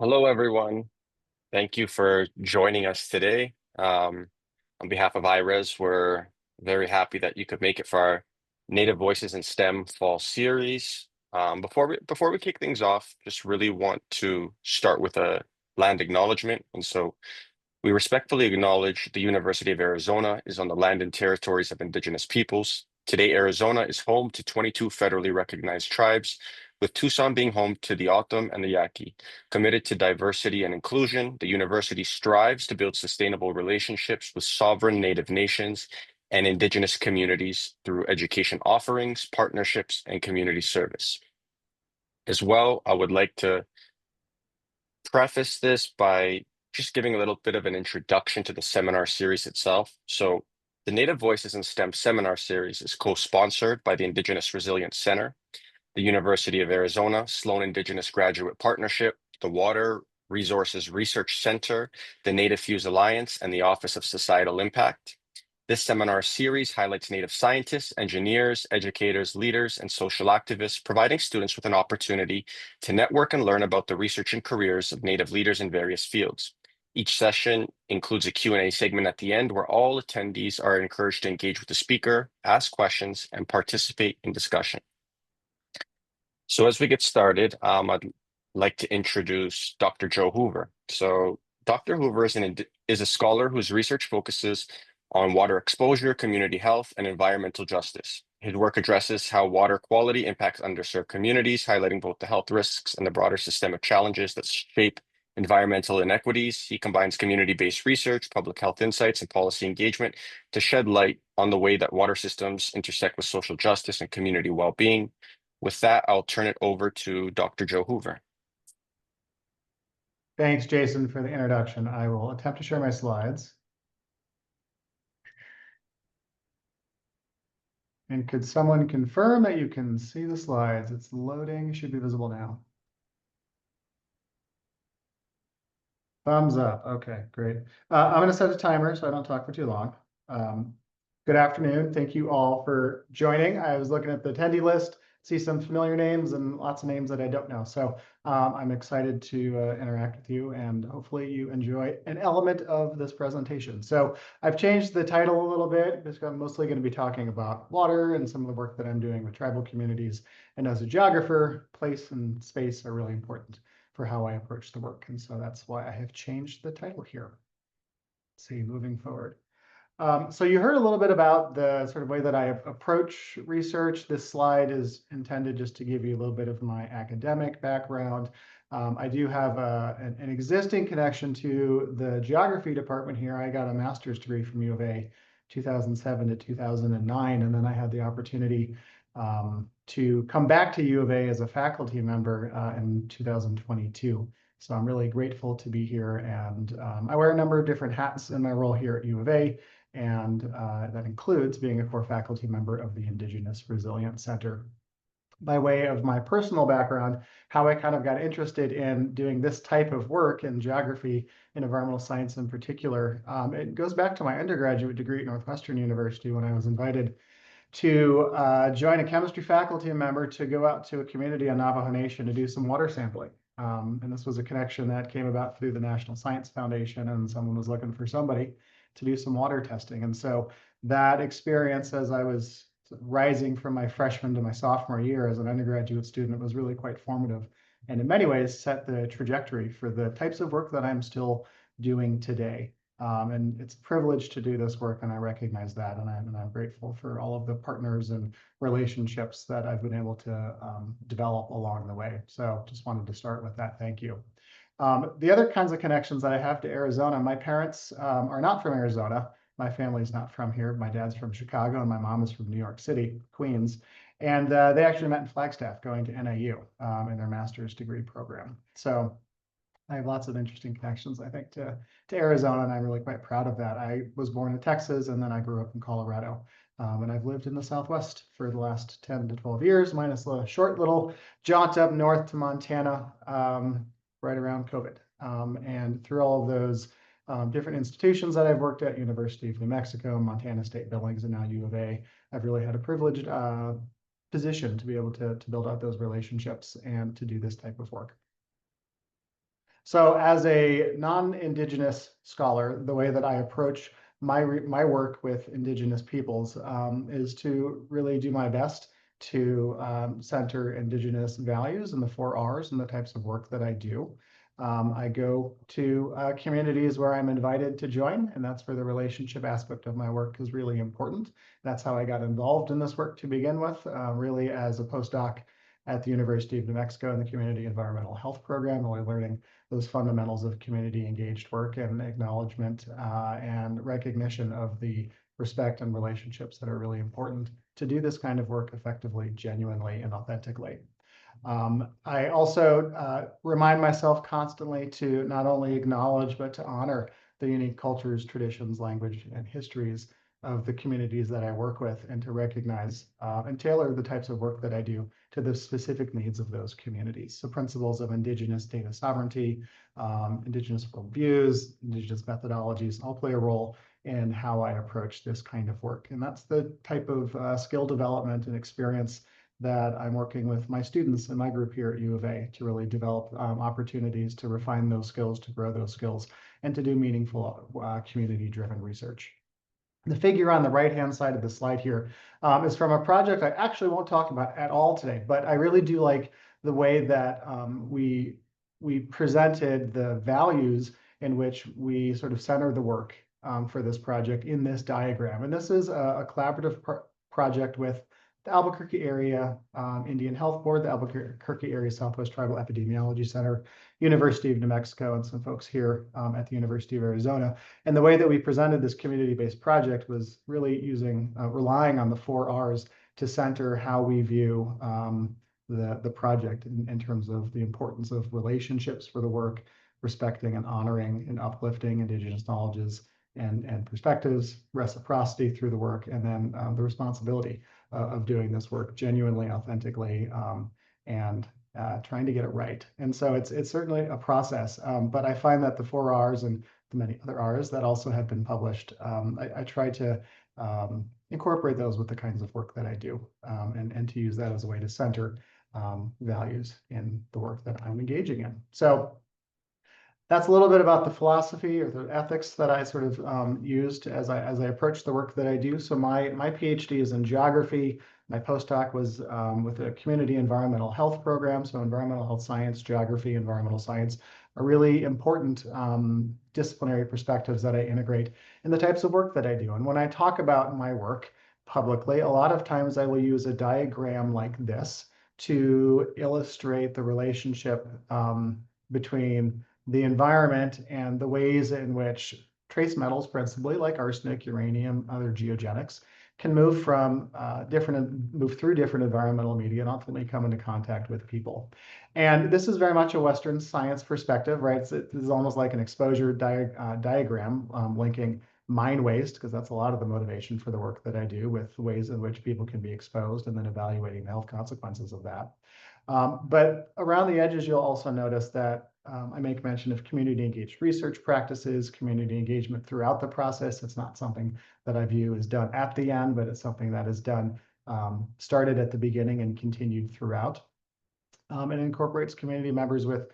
Hello, everyone. Thank you for joining us today. On behalf of IRES, we're very happy that you could make it for our Native Voices in STEM fall series. Before we kick things off, just really want to start with a land acknowledgement. And so we respectfully acknowledge the University of Arizona is on the land and territories of Indigenous peoples. Today, Arizona is home to 22 federally recognized tribes, with Tucson being home to the O'odham and the Yaqui. Committed to diversity and inclusion, the university strives to build sustainable relationships with sovereign Native nations and Indigenous communities through education offerings, partnerships, and community service. As well, I would like to preface this by just giving a little bit of an introduction to the seminar series itself. So, the Native Voices in STEM seminar series is co-sponsored by the Indigenous Resilience Center, the University of Arizona Sloan Indigenous Graduate Partnership, the Water Resources Research Center, the Native Fuse Alliance, and the Office of Societal Impact. This seminar series highlights Native scientists, engineers, educators, leaders, and social activists, providing students with an opportunity to network and learn about the research and careers of Native leaders in various fields. Each session includes a Q&A segment at the end where all attendees are encouraged to engage with the speaker, ask questions, and participate in discussion. So as we get started, I'd like to introduce Dr. Joe Hoover. So Dr. Hoover is a scholar whose research focuses on water exposure, community health, and environmental justice. His work addresses how water quality impacts underserved communities, highlighting both the health risks and the broader systemic challenges that shape environmental inequities. He combines community-based research, public health insights, and policy engagement to shed light on the way that water systems intersect with social justice and community well-being. With that, I'll turn it over to Dr. Joe Hoover. Thanks, Jason, for the introduction. I will attempt to share my slides. And could someone confirm that you can see the slides? It's loading, should be visible now. Thumbs up. Okay, great. I'm going to set a timer so I don't talk for too long. Good afternoon. Thank you all for joining. I was looking at the attendee list, see some familiar names and lots of names that I don't know. So I'm excited to interact with you, and hopefully you enjoy an element of this presentation. So I've changed the title a little bit because I'm mostly going to be talking about water and some of the work that I'm doing with tribal communities. And as a geographer, place and space are really important for how I approach the work. And so that's why I have changed the title here. Let's see, moving forward. So you heard a little bit about the sort of way that I approach research. This slide is intended just to give you a little bit of my academic background. I do have an existing connection to the geography department here. I got a master's degree from U of A 2007 to 2009, and then I had the opportunity to come back to U of A as a faculty member in 2022. So I'm really grateful to be here, and I wear a number of different hats in my role here at U of A, and that includes being a core faculty member of the Indigenous Resilience Center. By way of my personal background, how I kind of got interested in doing this type of work in geography and environmental science in particular, it goes back to my undergraduate degree at Northwestern University when I was invited to join a chemistry faculty member to go out to a community on Navajo Nation to do some water sampling. And this was a connection that came about through the National Science Foundation, and someone was looking for somebody to do some water testing. And so that experience, as I was rising from my freshman to my sophomore year as an undergraduate student, was really quite formative, and in many ways set the trajectory for the types of work that I'm still doing today. And it's a privilege to do this work, and I recognize that, and I'm grateful for all of the partners and relationships that I've been able to develop along the way. So just wanted to start with that. Thank you. The other kinds of connections that I have to Arizona, my parents are not from Arizona. My family's not from here. My dad's from Chicago, and my mom is from New York City, Queens. And they actually met in Flagstaff going to NIU in their master's degree program. So I have lots of interesting connections, I think, to Arizona, and I'm really quite proud of that. I was born in Texas, and then I grew up in Colorado. And I've lived in the Southwest for the last 10 to 12 years, minus a short little jaunt up north to Montana right around COVID. And through all of those different institutions that I've worked at, University of New Mexico, Montana State Billings, and now U of A, I've really had a privileged position to be able to build out those relationships and to do this type of work. So as a non-Indigenous scholar, the way that I approach my work with Indigenous peoples is to really do my best to center Indigenous values and the 4 Rs and the types of work that I do. I go to communities where I'm invited to join, and that's where the relationship aspect of my work is really important. That's how I got involved in this work to begin with, really as a postdoc at the University of New Mexico in the Community Environmental Health Program, really learning those fundamentals of community engaged work and acknowledgement and recognition of the respect and relationships that are really important to do this kind of work effectively, genuinely, and authentically. I also remind myself constantly to not only acknowledge, but to honor the unique cultures, traditions, language, and histories of the communities that I work with, and to recognize and tailor the types of work that I do to the specific needs of those communities. So principles of Indigenous data sovereignty, Indigenous worldviews, Indigenous methodologies all play a role in how I approach this kind of work. And that's the type of skill development and experience that I'm working with my students in my group here at U of A to really develop opportunities to refine those skills, to grow those skills, and to do meaningful community-driven research. The figure on the right-hand side of the slide here is from a project I actually won't talk about at all today, but I really do like the way that we presented the values in which we sort of center the work for this project in this diagram. And this is a collaborative project with the Albuquerque Area Indian Health Board, the Albuquerque Area Southwest Tribal Epidemiology Center, University of New Mexico, and some folks here at the University of Arizona. And the way that we presented this community-based project was really relying on the 4 Rs to center how we view the project in terms of the importance of relationships for the work, respecting and honoring and uplifting Indigenous knowledges and perspectives, reciprocity through the work, and then the responsibility of doing this work genuinely, authentically, and trying to get it right. And so it's certainly a process, but I find that the 4 Rs and the many other Rs that also have been published, I try to incorporate those with the kinds of work that I do, and to use that as a way to center values in the work that I'm engaging in. So that's a little bit about the philosophy or the ethics that I sort of used as I approach the work that I do. So my PhD is in geography. My postdoc was with a community environmental health program. So environmental health science, geography, environmental science are really important disciplinary perspectives that I integrate in the types of work that I do. And when I talk about my work publicly, a lot of times I will use a diagram like this to illustrate the relationship between the environment and the ways in which trace metals, principally like arsenic, uranium, other geogenics, can move through different environmental media and ultimately come into contact with people. And this is very much a Western science perspective, right? This is almost like an exposure diagram linking mine waste, because that's a lot of the motivation for the work that I do, with ways in which people can be exposed and then evaluating the health consequences of that. But around the edges, you'll also notice that I make mention of community engaged research practices, community engagement throughout the process. It's not something that I view as done at the end, but it's something that is done, started at the beginning and continued throughout. It incorporates community members with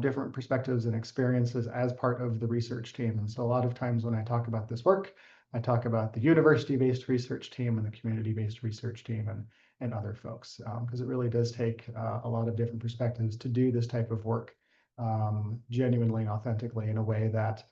different perspectives and experiences as part of the research team. And so a lot of times when I talk about this work, I talk about the university-based research team and the community-based research team and other folks, because it really does take a lot of different perspectives to do this type of work genuinely and authentically in a way that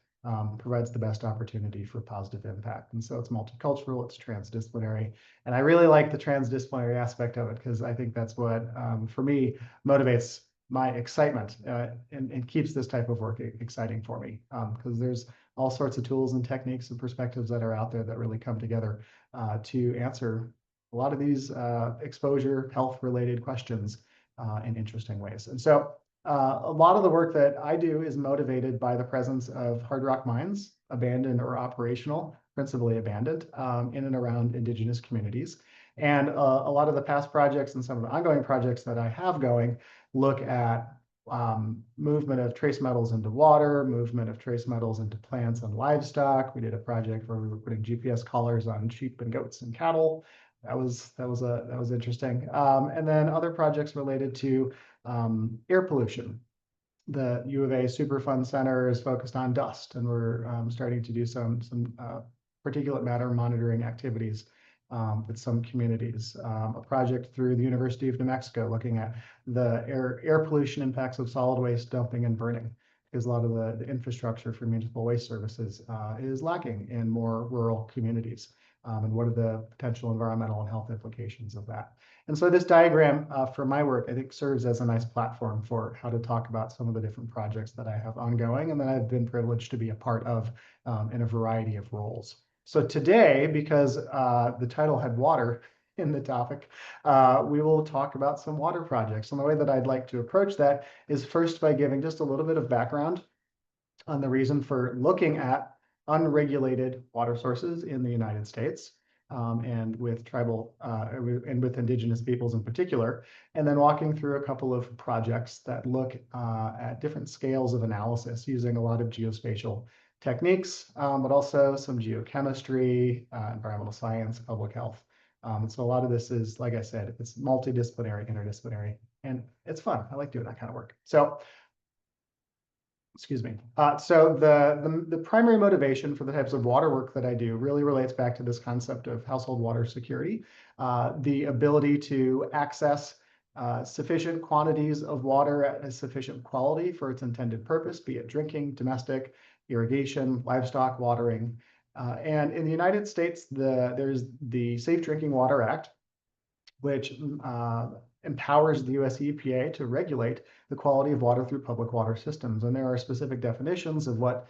provides the best opportunity for positive impact. And so it's multicultural, it's transdisciplinary, and I really like the transdisciplinary aspect of it, because I think that's what, for me, motivates my excitement and keeps this type of work exciting for me, because there's all sorts of tools and techniques and perspectives that are out there that really come together to answer a lot of these exposure health related questions in interesting ways. And so a lot of the work that I do is motivated by the presence of hard rock mines, abandoned or operational, principally abandoned, in and around Indigenous communities. And a lot of the past projects and some of the ongoing projects that I have going look at movement of trace metals into water, movement of trace metals into plants and livestock. We did a project where we were putting GPS collars on sheep and goats and cattle. That was interesting. And then other projects related to air pollution the U of A Superfund Center is focused on dust, and we're starting to do some particulate matter monitoring activities with some communities. A project through the University of New Mexico looking at the air pollution impacts of solid waste dumping and burning, because a lot of the infrastructure for municipal waste services is lacking in more rural communities. And what are the potential environmental and health implications of that? And so this diagram for my work, I think, serves as a nice platform for how to talk about some of the different projects that I have ongoing and that I've been privileged to be a part of in a variety of roles. So today, because the title had water in the topic, we will talk about some water projects. And the way that I'd like to approach that is first by giving just a little bit of background on the reason for looking at unregulated water sources in the United States, and with tribal and with indigenous peoples in particular, and then walking through a couple of projects that look at different scales of analysis using a lot of geospatial techniques, but also some geochemistry, environmental science, public health. And so a lot of this is, like I said, it's multidisciplinary, interdisciplinary, and it's fun. I like doing that kind of work. So excuse me. So the primary motivation for the types of water work that I do really relates back to this concept of household water security, the ability to access sufficient quantities of water at a sufficient quality for its intended purpose, be it drinking, domestic, irrigation, livestock watering. And in the United States, there's the Safe Drinking Water Act, which empowers the US EPA to regulate the quality of water through public water systems. And there are specific definitions of what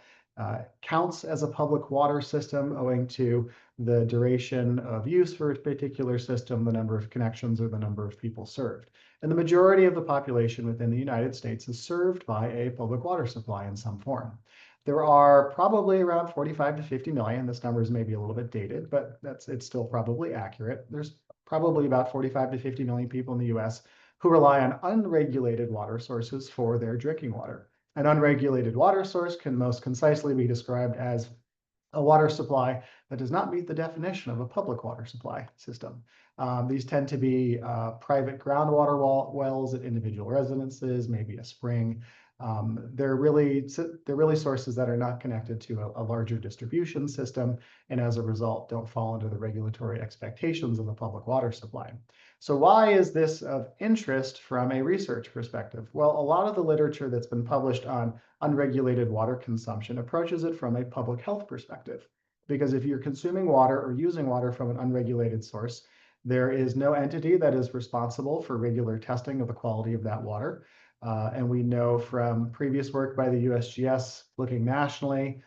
counts as a public water system owing to the duration of use for a particular system, the number of connections, or the number of people served. And the majority of the population within the United States is served by a public water supply in some form. There are probably around 45 to 50 million. This number is maybe a little bit dated, but it's still probably accurate. There's probably about 45 to 50 million people in the US who rely on unregulated water sources for their drinking water. An unregulated water source can most concisely be described as a water supply that does not meet the definition of a public water supply system. These tend to be private groundwater wells at individual residences, maybe a spring. They're really sources that are not connected to a larger distribution system, and as a result, don't fall under the regulatory expectations of the public water supply. So why is this of interest from a research perspective? Well, a lot of the literature that's been published on unregulated water consumption approaches it from a public health perspective. Because if you're consuming water or using water from an unregulated source, there is no entity that is responsible for regular testing of the quality of that water. And we know from previous work by the USGS looking nationally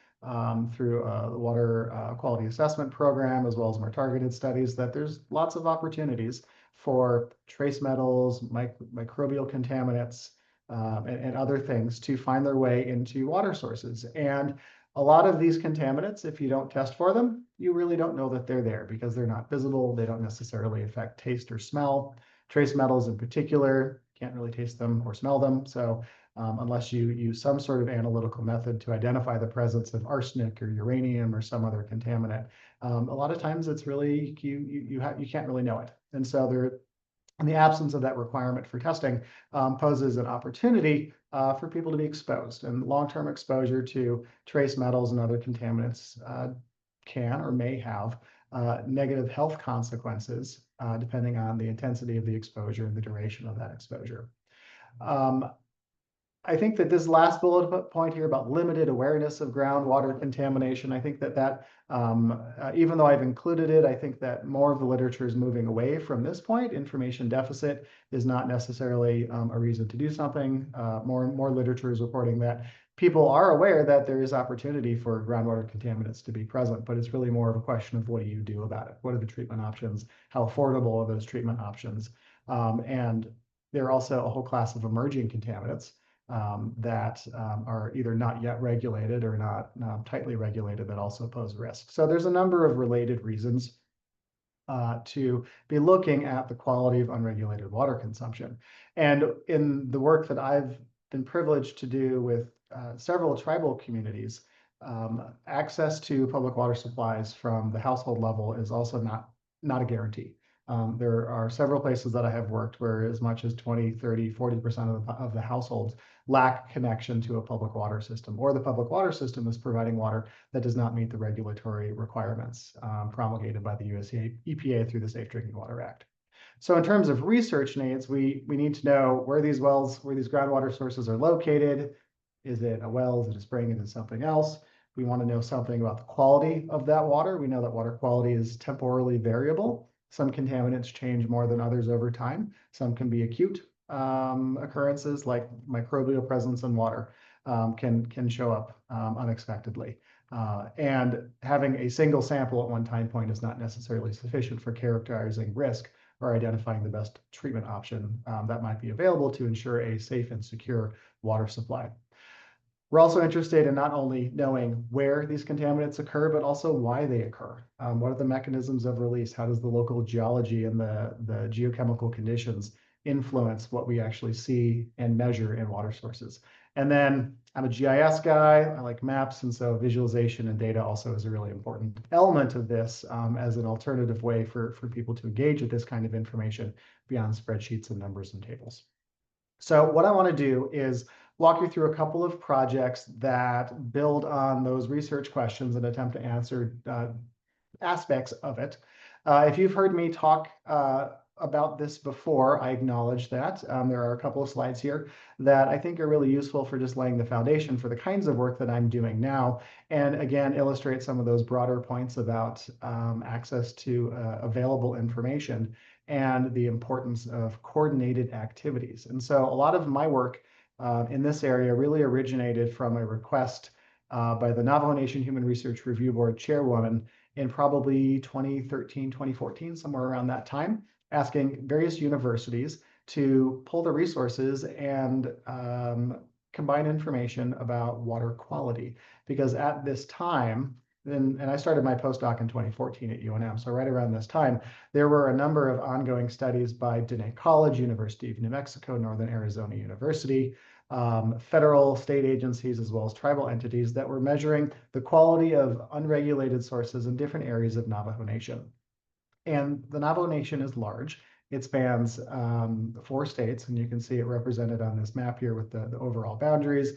through the water quality assessment program, as well as more targeted studies, that there's lots of opportunities for trace metals, microbial contaminants, and other things to find their way into water sources. And a lot of these contaminants, if you don't test for them, you really don't know that they're there because they're not visible. They don't necessarily affect taste or smell. Trace metals in particular, can't really taste them or smell them. So unless you use some sort of analytical method to identify the presence of arsenic or uranium or some other contaminant, a lot of times it's really, you can't really know it. And so in the absence of that requirement for testing, poses an opportunity for people to be exposed. And long-term exposure to trace metals and other contaminants can or may have negative health consequences, depending on the intensity of the exposure and the duration of that exposure. I think that this last bullet point here about limited awareness of groundwater contamination, I think that even though I've included it, I think that more of the literature is moving away from this point. Information deficit is not necessarily a reason to do something. More and more literature is reporting that people are aware that there is opportunity for groundwater contaminants to be present, but it's really more of a question of what do you do about it? What are the treatment options? How affordable are those treatment options? And there are also a whole class of emerging contaminants that are either not yet regulated or not tightly regulated that also pose risk. So there's a number of related reasons to be looking at the quality of unregulated water consumption. And in the work that I've been privileged to do with several tribal communities, access to public water supplies from the household level is also not a guarantee. There are several places that I have worked where as much as 20, 30, 40% of the households lack connection to a public water system, or the public water system is providing water that does not meet the regulatory requirements promulgated by the US EPA through the Safe Drinking Water Act. So in terms of research needs, we need to know where these wells, where these groundwater sources are located. Is it a well? Is it a spring? Is it something else? We want to know something about the quality of that water. We know that water quality is temporally variable. Some contaminants change more than others over time. Some can be acute occurrences, like microbial presence in water can show up unexpectedly. And having a single sample at one time point is not necessarily sufficient for characterizing risk or identifying the best treatment option that might be available to ensure a safe and secure water supply. We're also interested in not only knowing where these contaminants occur, but also why they occur. What are the mechanisms of release? How does the local geology and the geochemical conditions influence what we actually see and measure in water sources? And then I'm a GIS guy. I like maps, and so visualization and data also is a really important element of this as an alternative way for people to engage with this kind of information beyond spreadsheets and numbers and tables. So what I want to do is walk you through a couple of projects that build on those research questions and attempt to answer aspects of it. If you've heard me talk about this before, I acknowledge that. There are a couple of slides here that I think are really useful for just laying the foundation for the kinds of work that I'm doing now. And again, illustrate some of those broader points about access to available information and the importance of coordinated activities. And so a lot of my work in this area really originated from a request by the Navajo Nation Human Research Review Board chairwoman in probably 2013, 2014, somewhere around that time, asking various universities to pull the resources and combine information about water quality. Because at this time, and I started my postdoc in 2014 at UNM, so right around this time, there were a number of ongoing studies by Diné College, University of New Mexico, Northern Arizona University, federal, state agencies, as well as tribal entities that were measuring the quality of unregulated sources in different areas of Navajo Nation. And the Navajo Nation is large. It spans 4 states, and you can see it represented on this map here with the overall boundaries: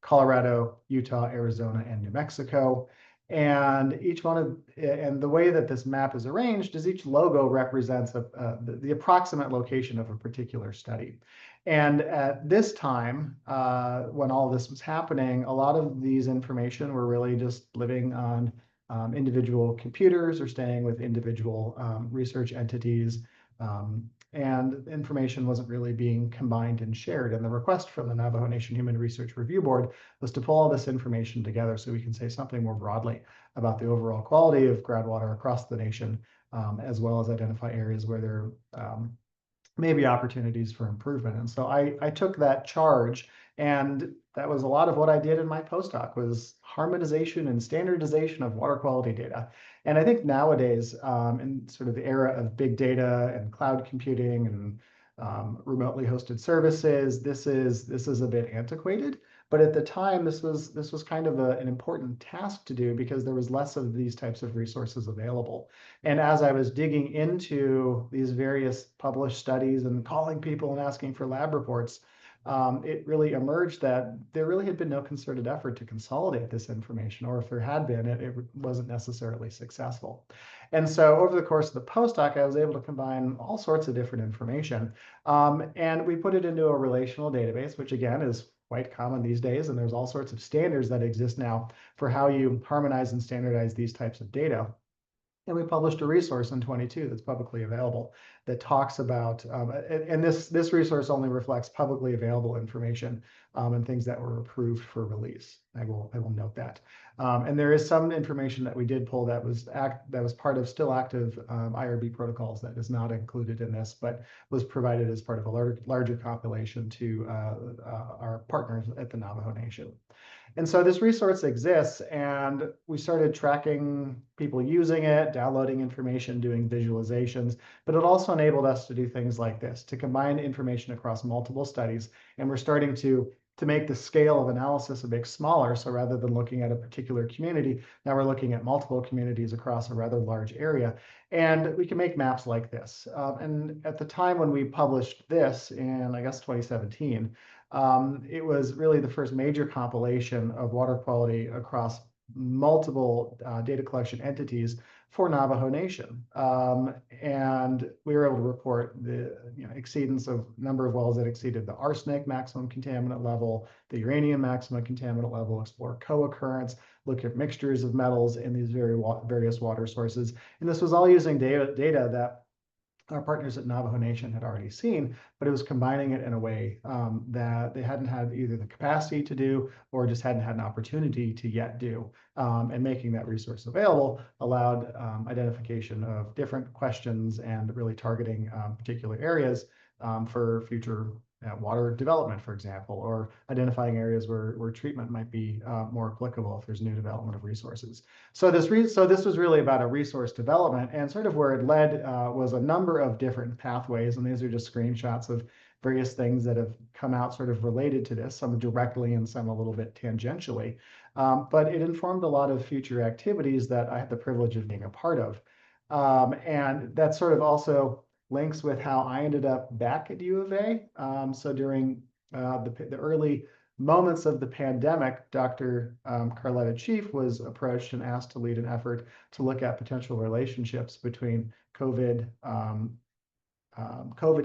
Colorado, Utah, Arizona, and New Mexico. And the way that this map is arranged is each logo represents the approximate location of a particular study. And at this time, when all this was happening, a lot of these information were really just living on individual computers or staying with individual research entities. And information wasn't really being combined and shared. And the request from the Navajo Nation Human Research Review Board was to pull all this information together so we can say something more broadly about the overall quality of groundwater across the nation, as well as identify areas where there may be opportunities for improvement. And so I took that charge, and that was a lot of what I did in my postdoc, was harmonization and standardization of water quality data. And I think nowadays, in sort of the era of big data and cloud computing and remotely hosted services, this is a bit antiquated. But at the time, this was kind of an important task to do because there was less of these types of resources available. And as I was digging into these various published studies and calling people and asking for lab reports, it really emerged that there really had been no concerted effort to consolidate this information, or if there had been, it wasn't necessarily successful. And so over the course of the postdoc, I was able to combine all sorts of different information, and we put it into a relational database, which again is quite common these days, and there's all sorts of standards that exist now for how you harmonize and standardize these types of data. And we published a resource in 22 that's publicly available that talks about, and this resource only reflects publicly available information and things that were approved for release. I will note that. And there is some information that we did pull that was part of still active IRB protocols that is not included in this, but was provided as part of a larger compilation to our partners at the Navajo Nation. And so this resource exists, and we started tracking people using it, downloading information, doing visualizations, but it also enabled us to do things like this, to combine information across multiple studies. And we're starting to to make the scale of analysis a bit smaller. So rather than looking at a particular community, now we're looking at multiple communities across a rather large area. And we can make maps like this. And at the time when we published this in, I guess, 2017, it was really the first major compilation of water quality across multiple data collection entities for Navajo Nation. And we were able to report the exceedance of number of wells that exceeded the arsenic maximum contaminant level, the uranium maximum contaminant level, explore co-occurrence, look at mixtures of metals in these various water sources. And this was all using data that our partners at Navajo Nation had already seen, but it was combining it in a way that they hadn't had either the capacity to do or just hadn't had an opportunity to yet do. And making that resource available allowed identification of different questions and really targeting particular areas for future water development, for example, or identifying areas where treatment might be more applicable if there's new development of resources. So this was really about a resource development, and sort of where it led was a number of different pathways, and these are just screenshots of various things that have come out sort of related to this, some directly and some a little bit tangentially. But it informed a lot of future activities that I had the privilege of being a part of. And that sort of also links with how I ended up back at U of A. So during the early moments of the pandemic, Dr. Carletta Chief was approached and asked to lead an effort to look at potential relationships between COVID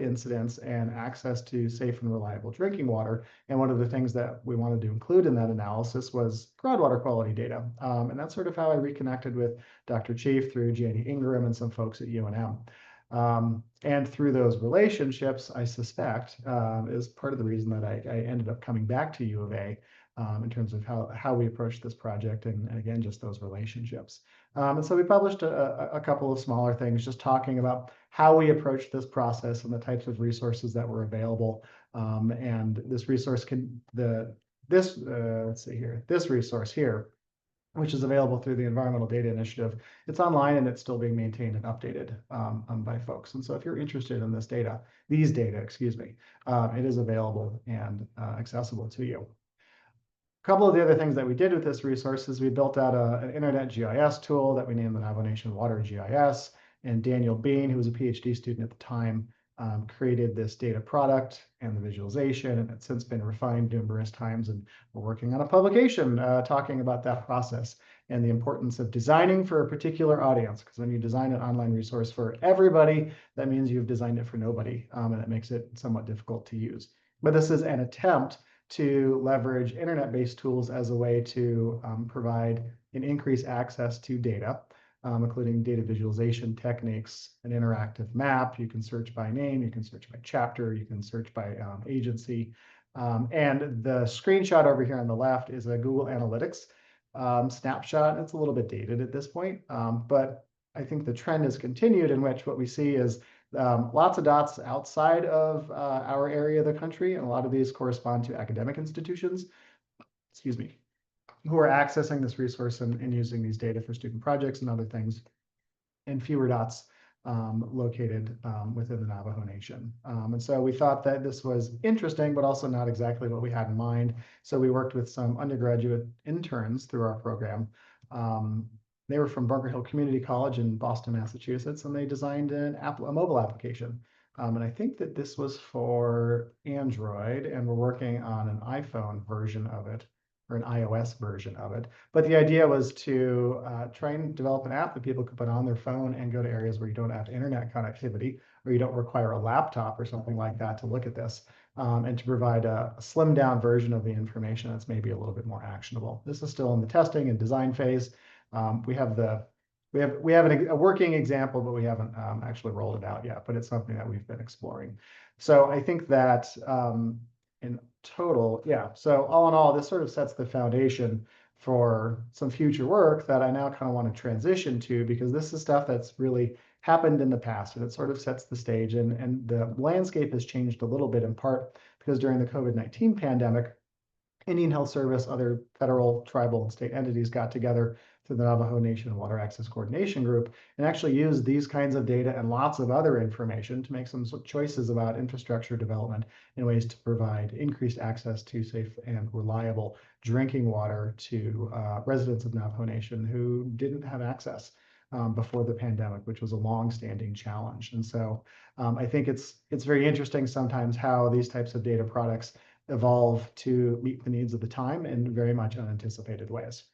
incidents and access to safe and reliable drinking water. And one of the things that we wanted to include in that analysis was groundwater quality data. And that's sort of how I reconnected with Dr. Chief through Janie Ingram and some folks at UNM. And through those relationships, I suspect, is part of the reason that I ended up coming back to U of A in terms of how we approached this project, and again, just those relationships. And so we published a couple of smaller things just talking about how we approached this process and the types of resources that were available. And this resource let's see here, this resource here, which is available through the Environmental Data Initiative. It's online and it's still being maintained and updated by folks. And so if you're interested in these data, excuse me, it is available and accessible to you. A couple of the other things that we did with this resource is we built out an internet GIS tool that we named the Navajo Nation Water GIS. And Daniel Bean, who was a PhD student at the time, created this data product and the visualization, and it's since been refined numerous times. And we're working on a publication talking about that process and the importance of designing for a particular audience. Because when you design an online resource for everybody, that means you've designed it for nobody, and it makes it somewhat difficult to use. But this is an attempt to leverage internet-based tools as a way to provide and increase access to data, including data visualization techniques, an interactive map. You can search by name, you can search by chapter, you can search by agency. And the screenshot over here on the left is a Google Analytics snapshot. It's a little bit dated at this point, but I think the trend has continued in which what we see is lots of dots outside of our area of the country, and a lot of these correspond to academic institutions, excuse me, who are accessing this resource and using these data for student projects and other things, and fewer dots located within the Navajo Nation. And so we thought that this was interesting, but also not exactly what we had in mind. So we worked with some undergraduate interns through our program. They were from Bunker Hill Community College in Boston, Massachusetts, and they designed a mobile application. And I think that this was for Android, and we're working on an iPhone version of it, or an iOS version of it. But the idea was to try and develop an app that people could put on their phone and go to areas where you don't have internet connectivity, or you don't require a laptop or something like that to look at this, and to provide a slimmed down version of the information that's maybe a little bit more actionable. This is still in the testing and design phase. We have a working example, but we haven't actually rolled it out yet, but it's something that we've been exploring. So I think that in total, yeah. So all in all, this sort of sets the foundation for some future work that I now kind of want to transition to, because this is stuff that's really happened in the past, and it sort of sets the stage. And the landscape has changed a little bit, in part because during the COVID-19 pandemic, Indian Health Service, other federal, tribal, and state entities got together through the Navajo Nation Water Access Coordination Group and actually used these kinds of data and lots of other information to make some choices about infrastructure development in ways to provide increased access to safe and reliable drinking water to residents of Navajo Nation who didn't have access before the pandemic, which was a long-standing challenge. And so I think it's very interesting sometimes how these types of data products evolve to meet the needs of the time in very much unanticipated ways.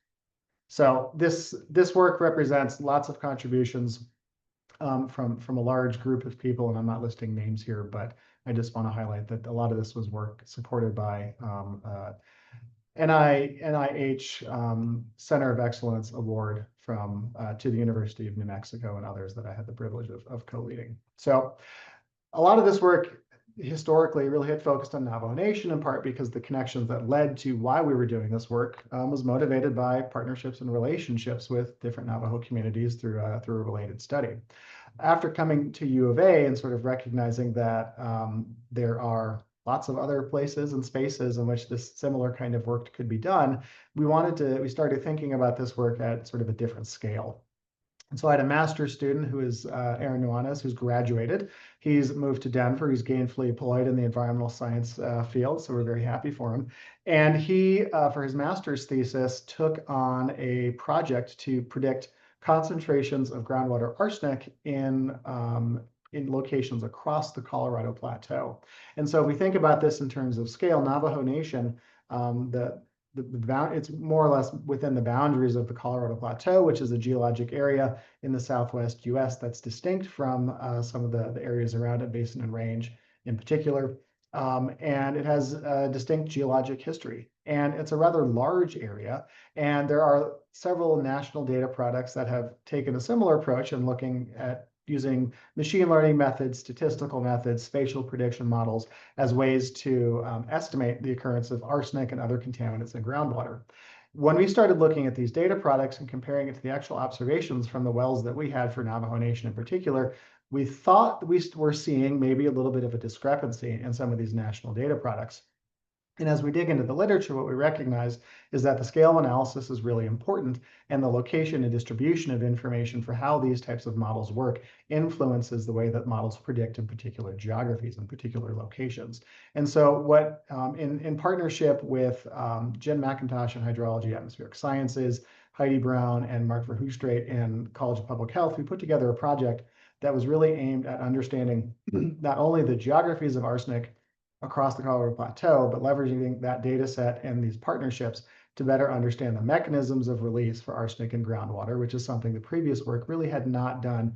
So this work represents lots of contributions from a large group of people, and I'm not listing names here, but I just want to highlight that a lot of this was work supported by NIH Center of Excellence Award from to the University of New Mexico and others that I had the privilege of co-leading. So a lot of this work historically really had focused on Navajo Nation, in part because the connections that led to why we were doing this work was motivated by partnerships and relationships with different Navajo communities through a related study. After coming to U of A and sort of recognizing that there are lots of other places and spaces in which this similar kind of work could be done, we started thinking about this work at sort of a different scale. And so I had a master's student who is Aaron Nuanez, who's graduated. He's moved to Denver. He's gainfully employed in the environmental science field, so we're very happy for him. And he, for his master's thesis, took on a project to predict concentrations of groundwater arsenic in locations across the Colorado Plateau. And so if we think about this in terms of scale, Navajo Nation, it's more or less within the boundaries of the Colorado Plateau, which is a geologic area in the southwest US that's distinct from some of the areas around it, Basin and Range in particular. And it has a distinct geologic history. And it's a rather large area. And there are several national data products that have taken a similar approach in looking at using machine learning methods, statistical methods, spatial prediction models as ways to estimate the occurrence of arsenic and other contaminants in groundwater. When we started looking at these data products and comparing it to the actual observations from the wells that we had for Navajo Nation in particular, we thought we were seeing maybe a little bit of a discrepancy in some of these national data products. And as we dig into the literature, what we recognize is that the scale of analysis is really important, and the location and distribution of information for how these types of models work influences the way that models predict in particular geographies and particular locations. And so what, in partnership with Jen McIntosh in Hydrology Atmospheric Sciences, Heidi Brown and Mark Verhoestrate in College of Public Health, we put together a project that was really aimed at understanding not only the geographies of arsenic across the Colorado Plateau, but leveraging that data set and these partnerships to better understand the mechanisms of release for arsenic in groundwater, which is something the previous work really had not done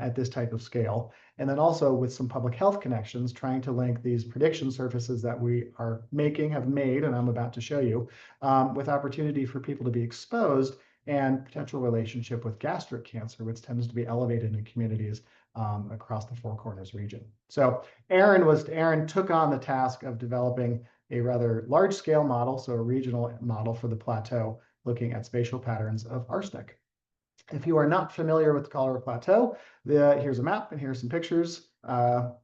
at this type of scale. And then also with some public health connections, trying to link these prediction surfaces that we have made, and I'm about to show you, with opportunity for people to be exposed and potential relationship with gastric cancer, which tends to be elevated in communities across the Four Corners region. So Aaron took on the task of developing a rather large scale model, so a regional model for the plateau, looking at spatial patterns of arsenic. If you are not familiar with the Colorado Plateau, here's a map and here's some pictures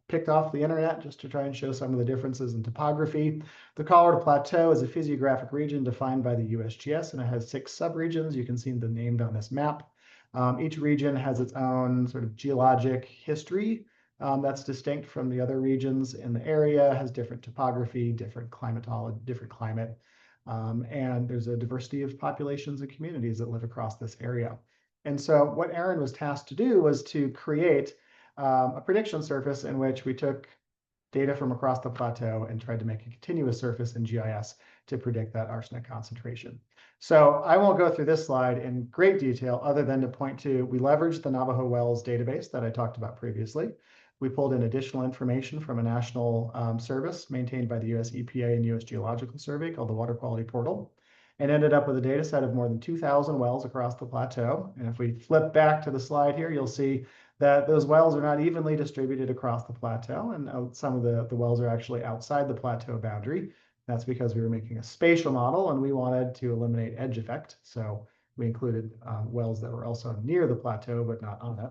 picked off the internet just to try and show some of the differences in topography. The Colorado Plateau is a physiographic region defined by the USGS, and it has 6 subregions. You can see them named on this map. Each region has its own sort of geologic history that's distinct from the other regions in the area, has different topography, different climatology, different climate, and there's a diversity of populations and communities that live across this area. And so what Aaron was tasked to do was to create a prediction surface in which we took data from across the plateau and tried to make a continuous surface in GIS to predict that arsenic concentration. So I won't go through this slide in great detail other than to point to, we leveraged the Navajo Wells database that I talked about previously. We pulled in additional information from a national service maintained by the US EPA and US Geological Survey called the Water Quality Portal, and ended up with a data set of more than 2,000 wells across the plateau. And if we flip back to the slide here, you'll see that those wells are not evenly distributed across the plateau, and some of the wells are actually outside the plateau boundary. That's because we were making a spatial model and we wanted to eliminate edge effect. So we included wells that were also near the plateau, but not on it.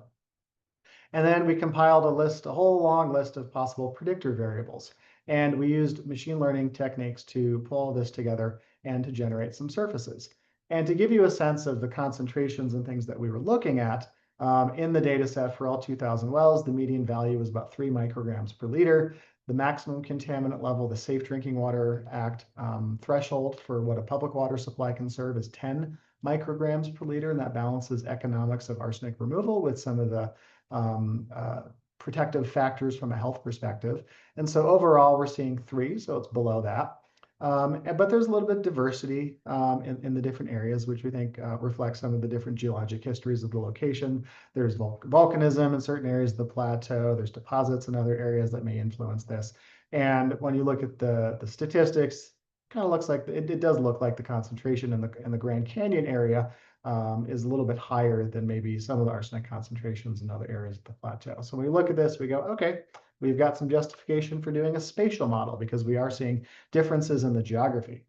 And then we compiled a whole long list of possible predictor variables. And we used machine learning techniques to pull all this together and to generate some surfaces. And to give you a sense of the concentrations and things that we were looking at, in the data set for all 2,000 wells, the median value was about 3 micrograms per liter. The maximum contaminant level, the Safe Drinking Water Act threshold for what a public water supply can serve is 10 micrograms per liter, and that balances economics of arsenic removal with some of the protective factors from a health perspective. And so overall, we're seeing 3, so it's below that. But there's a little bit of diversity in the different areas, which we think reflects some of the different geologic histories of the location. There's volcanism in certain areas of the plateau. There's deposits in other areas that may influence this. And when you look at the statistics, kind of looks like it does look like the concentration in the Grand Canyon area is a little bit higher than maybe some of the arsenic concentrations in other areas of the plateau. So when we look at this, we go, okay, we've got some justification for doing a spatial model because we are seeing differences in the geography.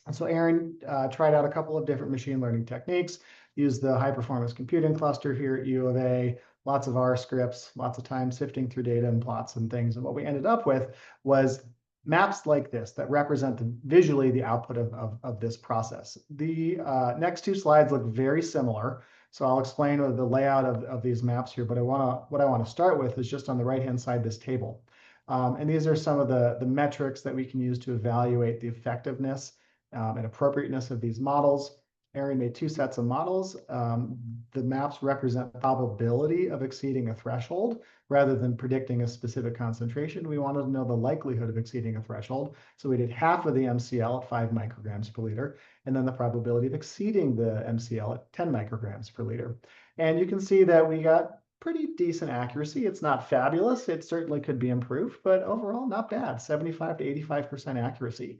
And so Aaron tried out a couple of different machine learning techniques, used the high performance computing cluster here at U of A, lots of R scripts, lots of time sifting through data and plots and things. And what we ended up with was maps like this that represent visually the output of this process. The next 2 slides look very similar. So I'll explain the layout of these maps here, but what I want to start with is just on the right-hand side, this table. And these are some of the metrics that we can use to evaluate the effectiveness and appropriateness of these models. Aaron made 2 sets of models. The maps represent probability of exceeding a threshold rather than predicting a specific concentration. We wanted to know the likelihood of exceeding a threshold. So we did half of the MCL at 5 micrograms per liter, and then the probability of exceeding the MCL at 10 micrograms per liter. And you can see that we got pretty decent accuracy. It's not fabulous. It certainly could be improved, but overall not bad, 75 to 85% accuracy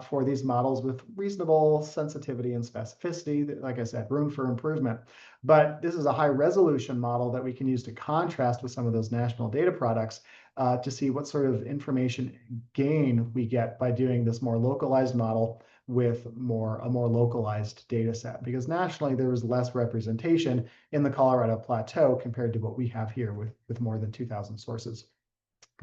for these models with reasonable sensitivity and specificity. Like I said, room for improvement. But this is a high resolution model that we can use to contrast with some of those national data products to see what sort of information gain we get by doing this more localized model with a more localized data set, because nationally there was less representation in the Colorado Plateau compared to what we have here with more than 2,000 sources.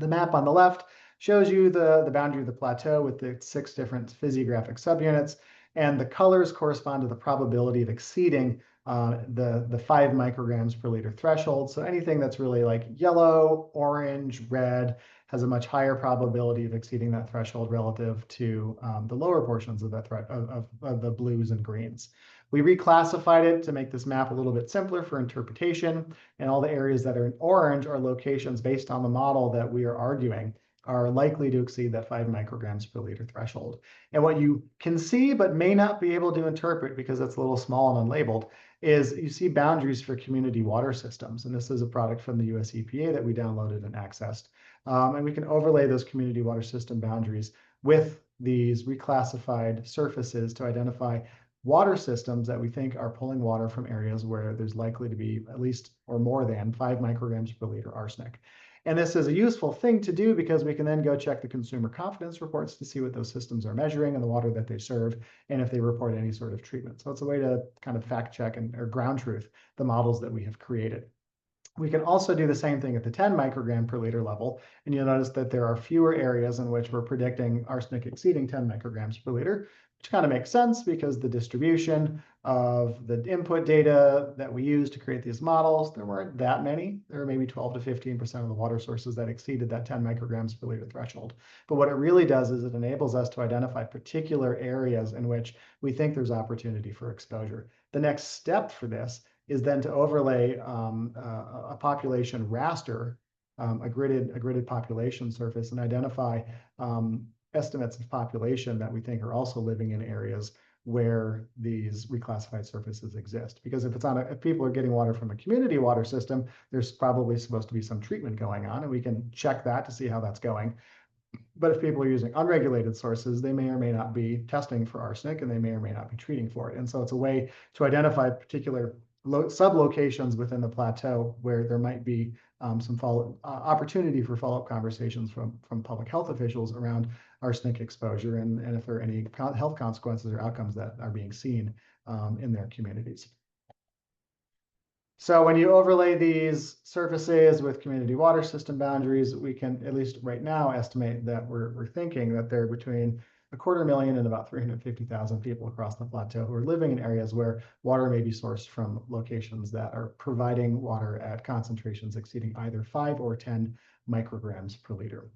The map on the left shows you the boundary of the plateau with the 6 different physiographic subunits, and the colors correspond to the probability of exceeding the 5 micrograms per liter threshold. So anything that's really like yellow, orange, red has a much higher probability of exceeding that threshold relative to the lower portions of that of the blues and greens. We reclassified it to make this map a little bit simpler for interpretation, and all the areas that are in orange are locations based on the model that we are arguing are likely to exceed that 5 micrograms per liter threshold. And what you can see but may not be able to interpret because it's a little small and unlabeled is you see boundaries for community water systems. And this is a product from the US EPA that we downloaded and accessed. And we can overlay those community water system boundaries with these reclassified surfaces to identify water systems that we think are pulling water from areas where there's likely to be at least or more than 5 micrograms per liter arsenic. And this is a useful thing to do because we can then go check the consumer confidence reports to see what those systems are measuring and the water that they serve, and if they report any sort of treatment. So it's a way to kind of fact check or ground truth the models that we have created. We can also do the same thing at the 10 microgram per liter level, and you'll notice that there are fewer areas in which we're predicting arsenic exceeding 10 micrograms per liter, which kind of makes sense because the distribution of the input data that we use to create these models, there weren't that many. There were maybe 12 to 15% of the water sources that exceeded that 10 micrograms per liter threshold. But what it really does is it enables us to identify particular areas in which we think there's opportunity for exposure. The next step for this is then to overlay a population raster, a gridded population surface, and identify estimates of population that we think are also living in areas where these reclassified surfaces exist. Because if people are getting water from a community water system, there's probably supposed to be some treatment going on, and we can check that to see how that's going. But if people are using unregulated sources, they may or may not be testing for arsenic, and they may or may not be treating for it. And so it's a way to identify particular sublocations within the plateau where there might be some opportunity for follow-up conversations from public health officials around arsenic exposure and if there are any health consequences or outcomes that are being seen in their communities. So when you overlay these surfaces with community water system boundaries, we can, at least right now, estimate that we're thinking that there are between 250,000 and about 350,000 people across the plateau who are living in areas where water may be sourced from locations that are providing water at concentrations exceeding either 5 or 10 micrograms per liter.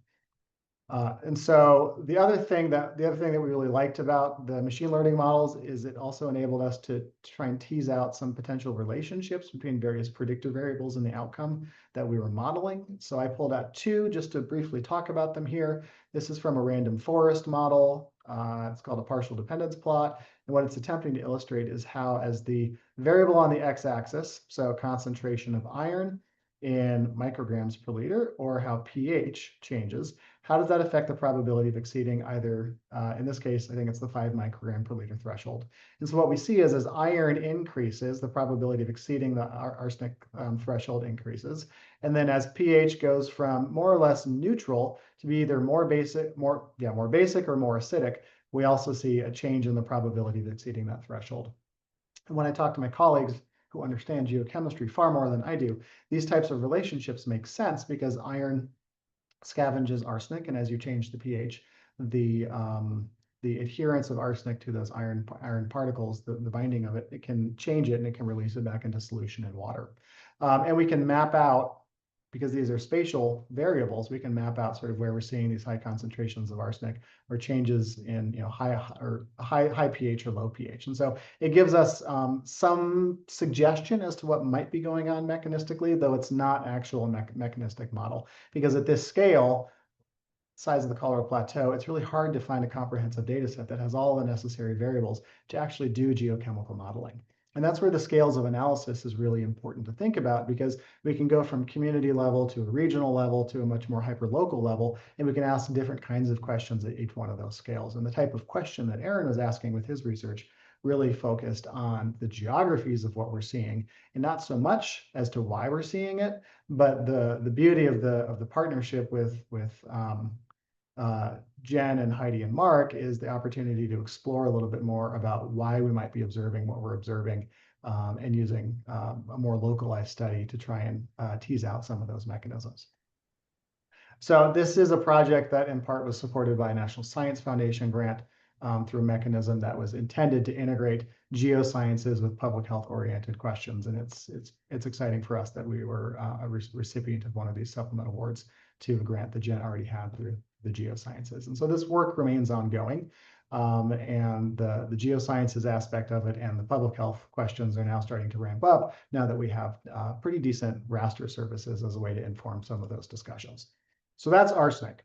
And so the other thing that we really liked about the machine learning models is it also enabled us to try and tease out some potential relationships between various predictor variables in the outcome that we were modeling. So I pulled out two just to briefly talk about them here. This is from a random forest model. It's called a partial dependence plot. And what it's attempting to illustrate is how, as the variable on the x-axis, so concentration of iron in micrograms per liter, or how pH changes, how does that affect the probability of exceeding either, in this case, I think it's the 5 microgram per liter threshold. And so what we see is as iron increases, the probability of exceeding the arsenic threshold increases. And then as pH goes from more or less neutral to be either more basic or more acidic, we also see a change in the probability of exceeding that threshold. And when I talk to my colleagues who understand geochemistry far more than I do, these types of relationships make sense because iron scavenges arsenic, and as you change the pH, the adherence of arsenic to those iron particles, the binding of it, it can change it and it can release it back into solution in water. And we can map out, because these are spatial variables, we can map out sort of where we're seeing these high concentrations of arsenic or changes in high pH or low pH. And so it gives us some suggestion as to what might be going on mechanistically, though it's not actual mechanistic model, because at this scale, size of the Colorado Plateau, it's really hard to find a comprehensive data set that has all the necessary variables to actually do geochemical modeling. And that's where the scales of analysis is really important to think about, because we can go from community level to a regional level to a much more hyperlocal level, and we can ask different kinds of questions at each one of those scales. And the type of question that Aaron was asking with his research really focused on the geographies of what we're seeing, and not so much as to why we're seeing it, but the beauty of the partnership with Jen and Heidi and Mark is the opportunity to explore a little bit more about why we might be observing what we're observing, and using a more localized study to try and tease out some of those mechanisms. So this is a project that in part was supported by a National Science Foundation grant through a mechanism that was intended to integrate geosciences with public health oriented questions. And it's exciting for us that we were a recipient of one of these supplemental awards to a grant that Jen already had through the geosciences. And so this work remains ongoing. And the geosciences aspect of it and the public health questions are now starting to ramp up now that we have pretty decent raster services as a way to inform some of those discussions. So that's arsenic.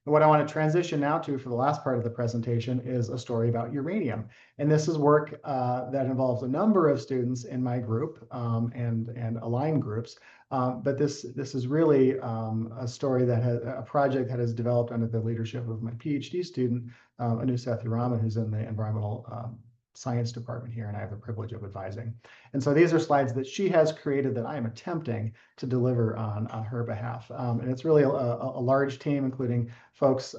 And what I want to transition now to for the last part of the presentation is a story about uranium. And this is work that involves a number of students in my group and aligned groups. But this is really a story that has a project that has developed under the leadership of my PhD student, Anu Sethuraman, who's in the environmental science department here, and I have the privilege of advising. And so these are slides that she has created that I am attempting to deliver on her behalf. And it's really a large team, including folks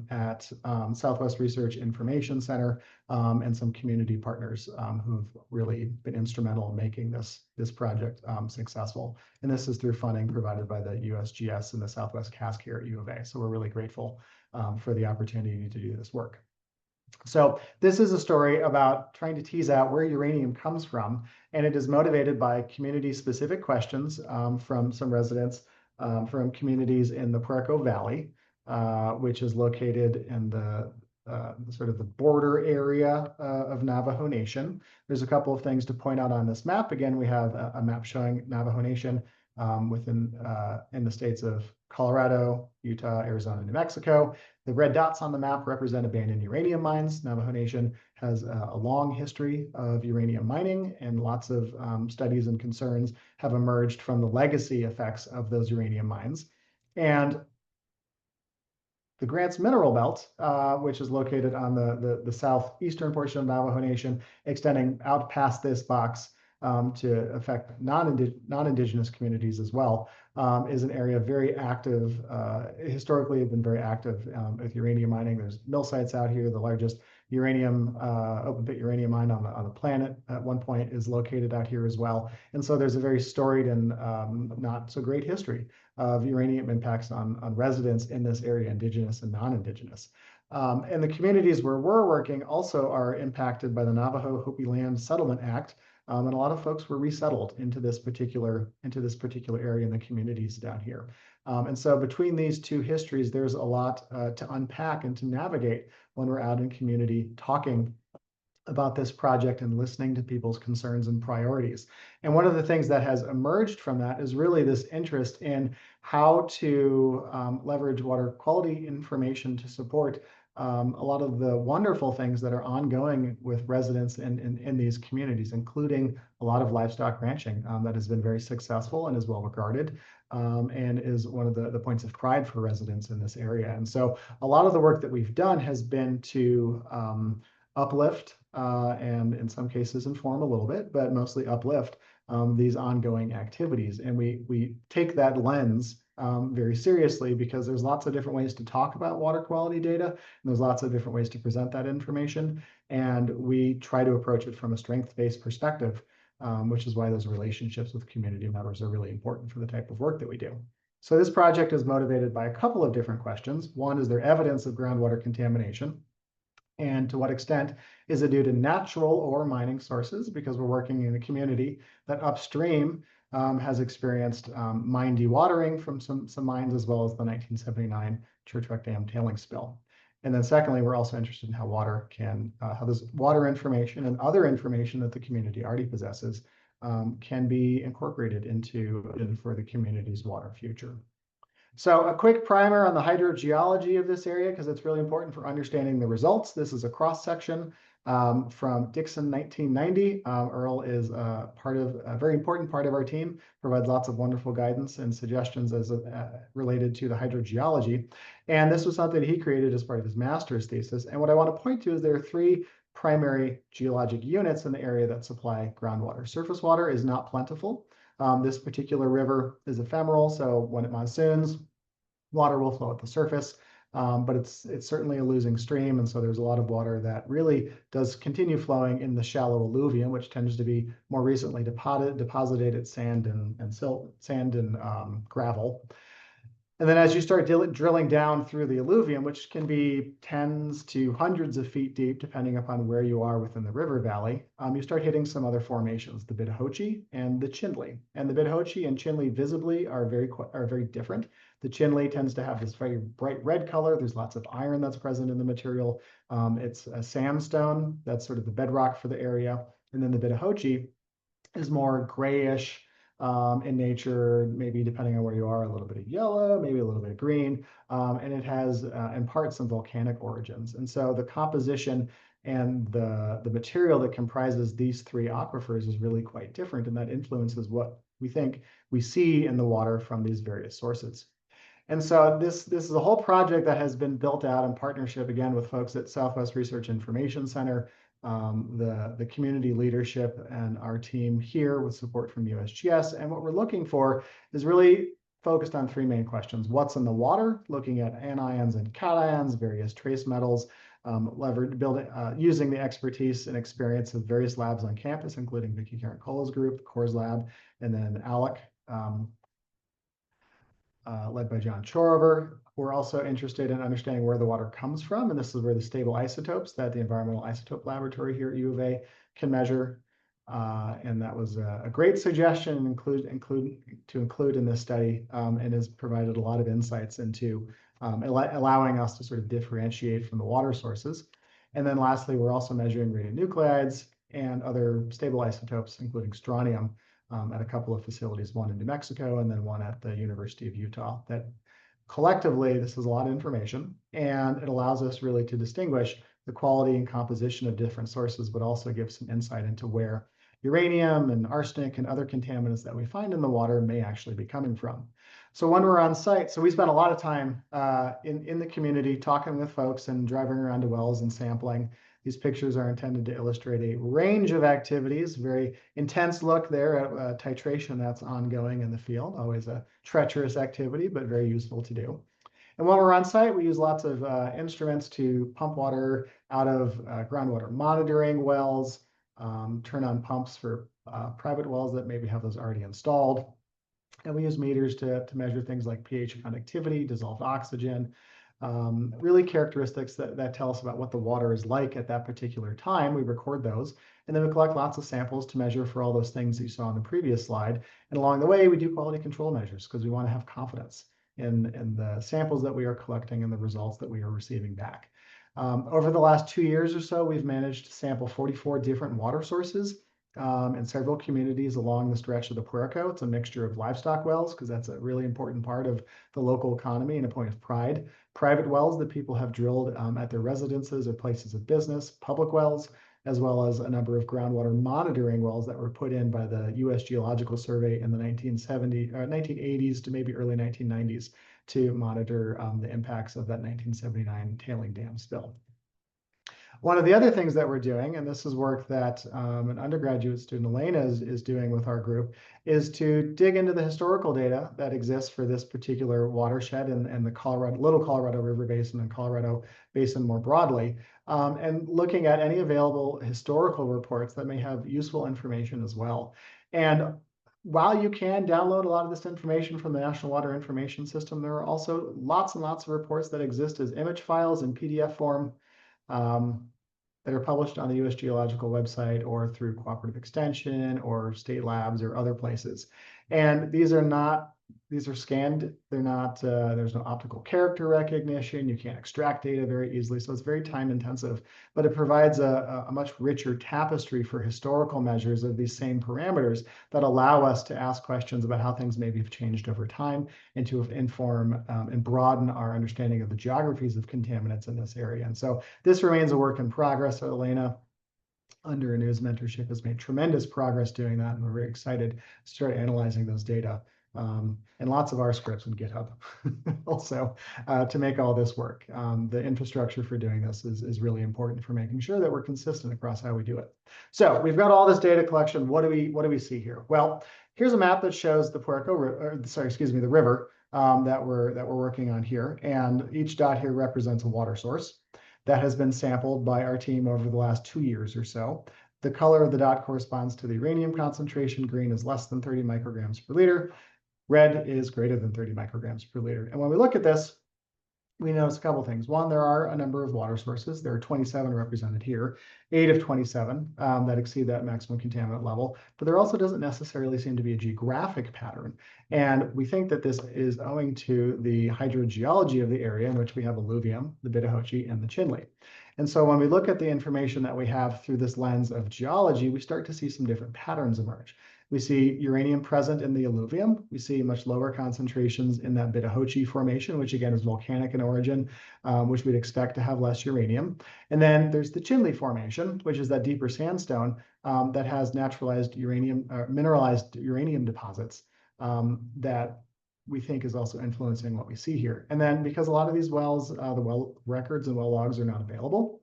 at Southwest Research Information Center and some community partners who've really been instrumental in making this project successful. And this is through funding provided by the USGS and the Southwest CASC here at U of A. So we're really grateful for the opportunity to do this work. So this is a story about trying to tease out where uranium comes from, and it is motivated by community-specific questions from some residents from communities in the Puerco Valley, which is located in the sort of the border area of Navajo Nation. There's a couple of things to point out on this map. Again, we have a map showing Navajo Nation in the states of Colorado, Utah, Arizona, New Mexico. The red dots on the map represent abandoned uranium mines. Navajo Nation has a long history of uranium mining, and lots of studies and concerns have emerged from the legacy effects of those uranium mines. And the Grants Mineral Belt, which is located on the southeastern portion of Navajo Nation, extending out past this box to affect non-Indigenous communities as well, is an area very active, historically have been very active with uranium mining. There's mill sites out here. The largest uranium, open pit uranium mine on the planet at one point is located out here as well. And so there's a very storied and not so great history of uranium impacts on residents in this area, indigenous and non-indigenous. And the communities where we're working also are impacted by the Navajo Hopi Land Settlement Act. And a lot of folks were resettled into this particular area in the communities down here. And so between these two histories, there's a lot to unpack and to navigate when we're out in community talking about this project and listening to people's concerns and priorities. And one of the things that has emerged from that is really this interest in how to leverage water quality information to support a lot of the wonderful things that are ongoing with residents in these communities, including a lot of livestock ranching that has been very successful and is well regarded. And is one of the points of pride for residents in this area. And so a lot of the work that we've done has been to uplift and in some cases inform a little bit, but mostly uplift these ongoing activities. And we take that lens very seriously because there's lots of different ways to talk about water quality data, and there's lots of different ways to present that information. And we try to approach it from a strength-based perspective, which is why those relationships with community members are really important for the type of work that we do. So this project is motivated by a couple of different questions. One, is there evidence of groundwater contamination? And to what extent is it due to natural or mining sources? Because we're working in a community that upstream has experienced mine dewatering from some mines, as well as the 1979 Churchwreck Dam tailing spill. And then secondly, we're also interested in how how this water information and other information that the community already possesses can be incorporated for the community's water future. So a quick primer on the hydrogeology of this area, because it's really important for understanding the results. This is a cross-section from Dixon 1990. Earl is a very important part of our team, provides lots of wonderful guidance and suggestions as related to the hydrogeology. And this was something he created as part of his master's thesis. And what I want to point to is there are three primary geologic units in the area that supply groundwater. Surface water is not plentiful. This particular river is ephemeral, so when it monsoons, water will flow at the surface, but it's certainly a losing stream, and so there's a lot of water that really does continue flowing in the shallow alluvium, which tends to be more recently deposited at sand and gravel. And then as you start drilling down through the alluvium, which can be tens to hundreds of feet deep, depending upon where you are within the river valley, you start hitting some other formations, the Bidhochi and the Chinle. And the Bidhochi and Chinle visibly are very different. The Chinle tends to have this very bright red color. There's lots of iron that's present in the material. It's a sandstone. That's sort of the bedrock for the area. And then the Bidhochi is more grayish, in nature, maybe depending on where you are, a little bit of yellow, maybe a little bit of green, and it has in part some volcanic origins. And so the composition and the material that comprises these three aquifers is really quite different, and that influences what we think we see in the water from these various sources. And so this is a whole project that has been built out in partnership, again, with folks at Southwest Research Information Center, the community leadership, and our team here with support from USGS. And what we're looking for is really focused on three main questions. What's in the water, looking at anions and cations, various trace metals, using the expertise and experience of various labs on campus, including Vicki Karen Cola's group, the CORES lab, and then ALEC, led by John Chorover. We're also interested in understanding where the water comes from, and this is where the stable isotopes that the Environmental Isotope Laboratory here at U of A can measure. And that was a great suggestion to include in this study, and has provided a lot of insights into allowing us to sort of differentiate from the water sources. And then lastly, we're also measuring radionuclides and other stable isotopes, including strontium, at a couple of facilities, one in New Mexico and then one at the University of Utah. That collectively, this is a lot of information, and it allows us really to distinguish the quality and composition of different sources, but also give some insight into where uranium and arsenic and other contaminants that we find in the water may actually be coming from. So when we're on site, so we spent a lot of time in the community talking with folks and driving around to wells and sampling. These pictures are intended to illustrate a range of activities, very intense look there at titration that's ongoing in the field, always a treacherous activity, but very useful to do. And while we're on site, we use lots of instruments to pump water out of groundwater monitoring wells, turn on pumps for private wells that maybe have those already installed. And we use meters to measure things like pH conductivity, dissolved oxygen, really characteristics that tell us about what the water is like at that particular time. We record those, and then we collect lots of samples to measure for all those things that you saw on the previous slide. And along the way, we do quality control measures because we want to have confidence in the samples that we are collecting and the results that we are receiving back. Over the last 2 years or so, we've managed to sample 44 different water sources in several communities along the stretch of the Puerco. It's a mixture of livestock wells because that's a really important part of the local economy and a point of pride. Private wells that people have drilled at their residences or places of business, public wells, as well as a number of groundwater monitoring wells that were put in by the U.S. Geological Survey in the 1980s to maybe early 1990s to monitor the impacts of that 1979 tailing dam spill. One of the other things that we're doing, and this is work that an undergraduate student, Elena, is doing with our group, is to dig into the historical data that exists for this particular watershed and the Little Colorado River Basin and Colorado Basin more broadly, and looking at any available historical reports that may have useful information as well. And while you can download a lot of this information from the National Water Information System, there are also lots and lots of reports that exist as image files in PDF form. That are published on the U.S. Geological website or through Cooperative Extension or state labs or other places. And these are scanned. They're not, there's no optical character recognition. You can't extract data very easily. So it's very time intensive, but it provides a much richer tapestry for historical measures of these same parameters that allow us to ask questions about how things maybe have changed over time and to inform and broaden our understanding of the geographies of contaminants in this area. And so this remains a work in progress. So Elena, under Anu's mentorship, has made tremendous progress doing that, and we're very excited to start analyzing those data. And lots of R scripts in GitHub also to make all this work. The infrastructure for doing this is really important for making sure that we're consistent across how we do it. So we've got all this data collection. What do we see here? Well, here's a map that shows the the river that we're working on here, and each dot here represents a water source that has been sampled by our team over the last 2 years or so. The color of the dot corresponds to the uranium concentration. Green is less than 30 micrograms per liter. Red is greater than 30 micrograms per liter. And when we look at this, we notice a couple things. One, there are a number of water sources. There are 27 represented here, 8 of 27 that exceed that maximum contaminant level. But there also doesn't necessarily seem to be a geographic pattern. And we think that this is owing to the hydrogeology of the area in which we have alluvium, the Bitahoche, and the Chinle. And so when we look at the information that we have through this lens of geology, we start to see some different patterns emerge. We see uranium present in the alluvium. We see much lower concentrations in that Bitahoche formation, which again is volcanic in origin, which we'd expect to have less uranium. And then there's the Chinle formation, which is that deeper sandstone that has naturalized uranium, mineralized uranium deposits that we think is also influencing what we see here. And then because a lot of these wells, the well records and well logs are not available,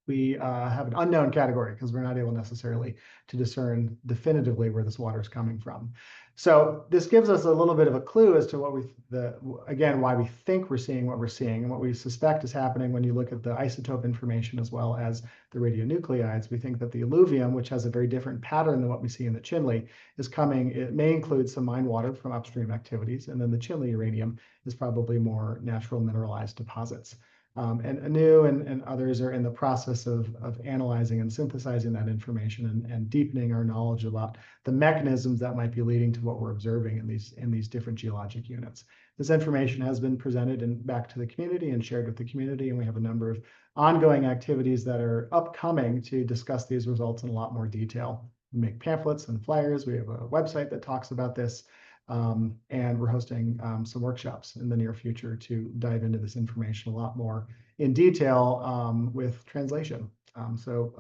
we have an unknown category because we're not able necessarily to discern definitively where this water is coming from. So this gives us a little bit of a clue as to what why we think we're seeing what we're seeing, and what we suspect is happening when you look at the isotope information as well as the radionuclides. We think that the alluvium, which has a very different pattern than what we see in the Chinle, is coming. It may include some mine water from upstream activities, and then the Chinle uranium is probably more natural mineralized deposits. And Anu and others are in the process of analyzing and synthesizing that information and deepening our knowledge about the mechanisms that might be leading to what we're observing in these different geologic units. This information has been presented and back to the community and shared with the community, and we have a number of ongoing activities that are upcoming to discuss these results in a lot more detail. We make pamphlets and flyers. We have a website that talks about this. And we're hosting some workshops in the near future to dive into this information a lot more in detail with translation. So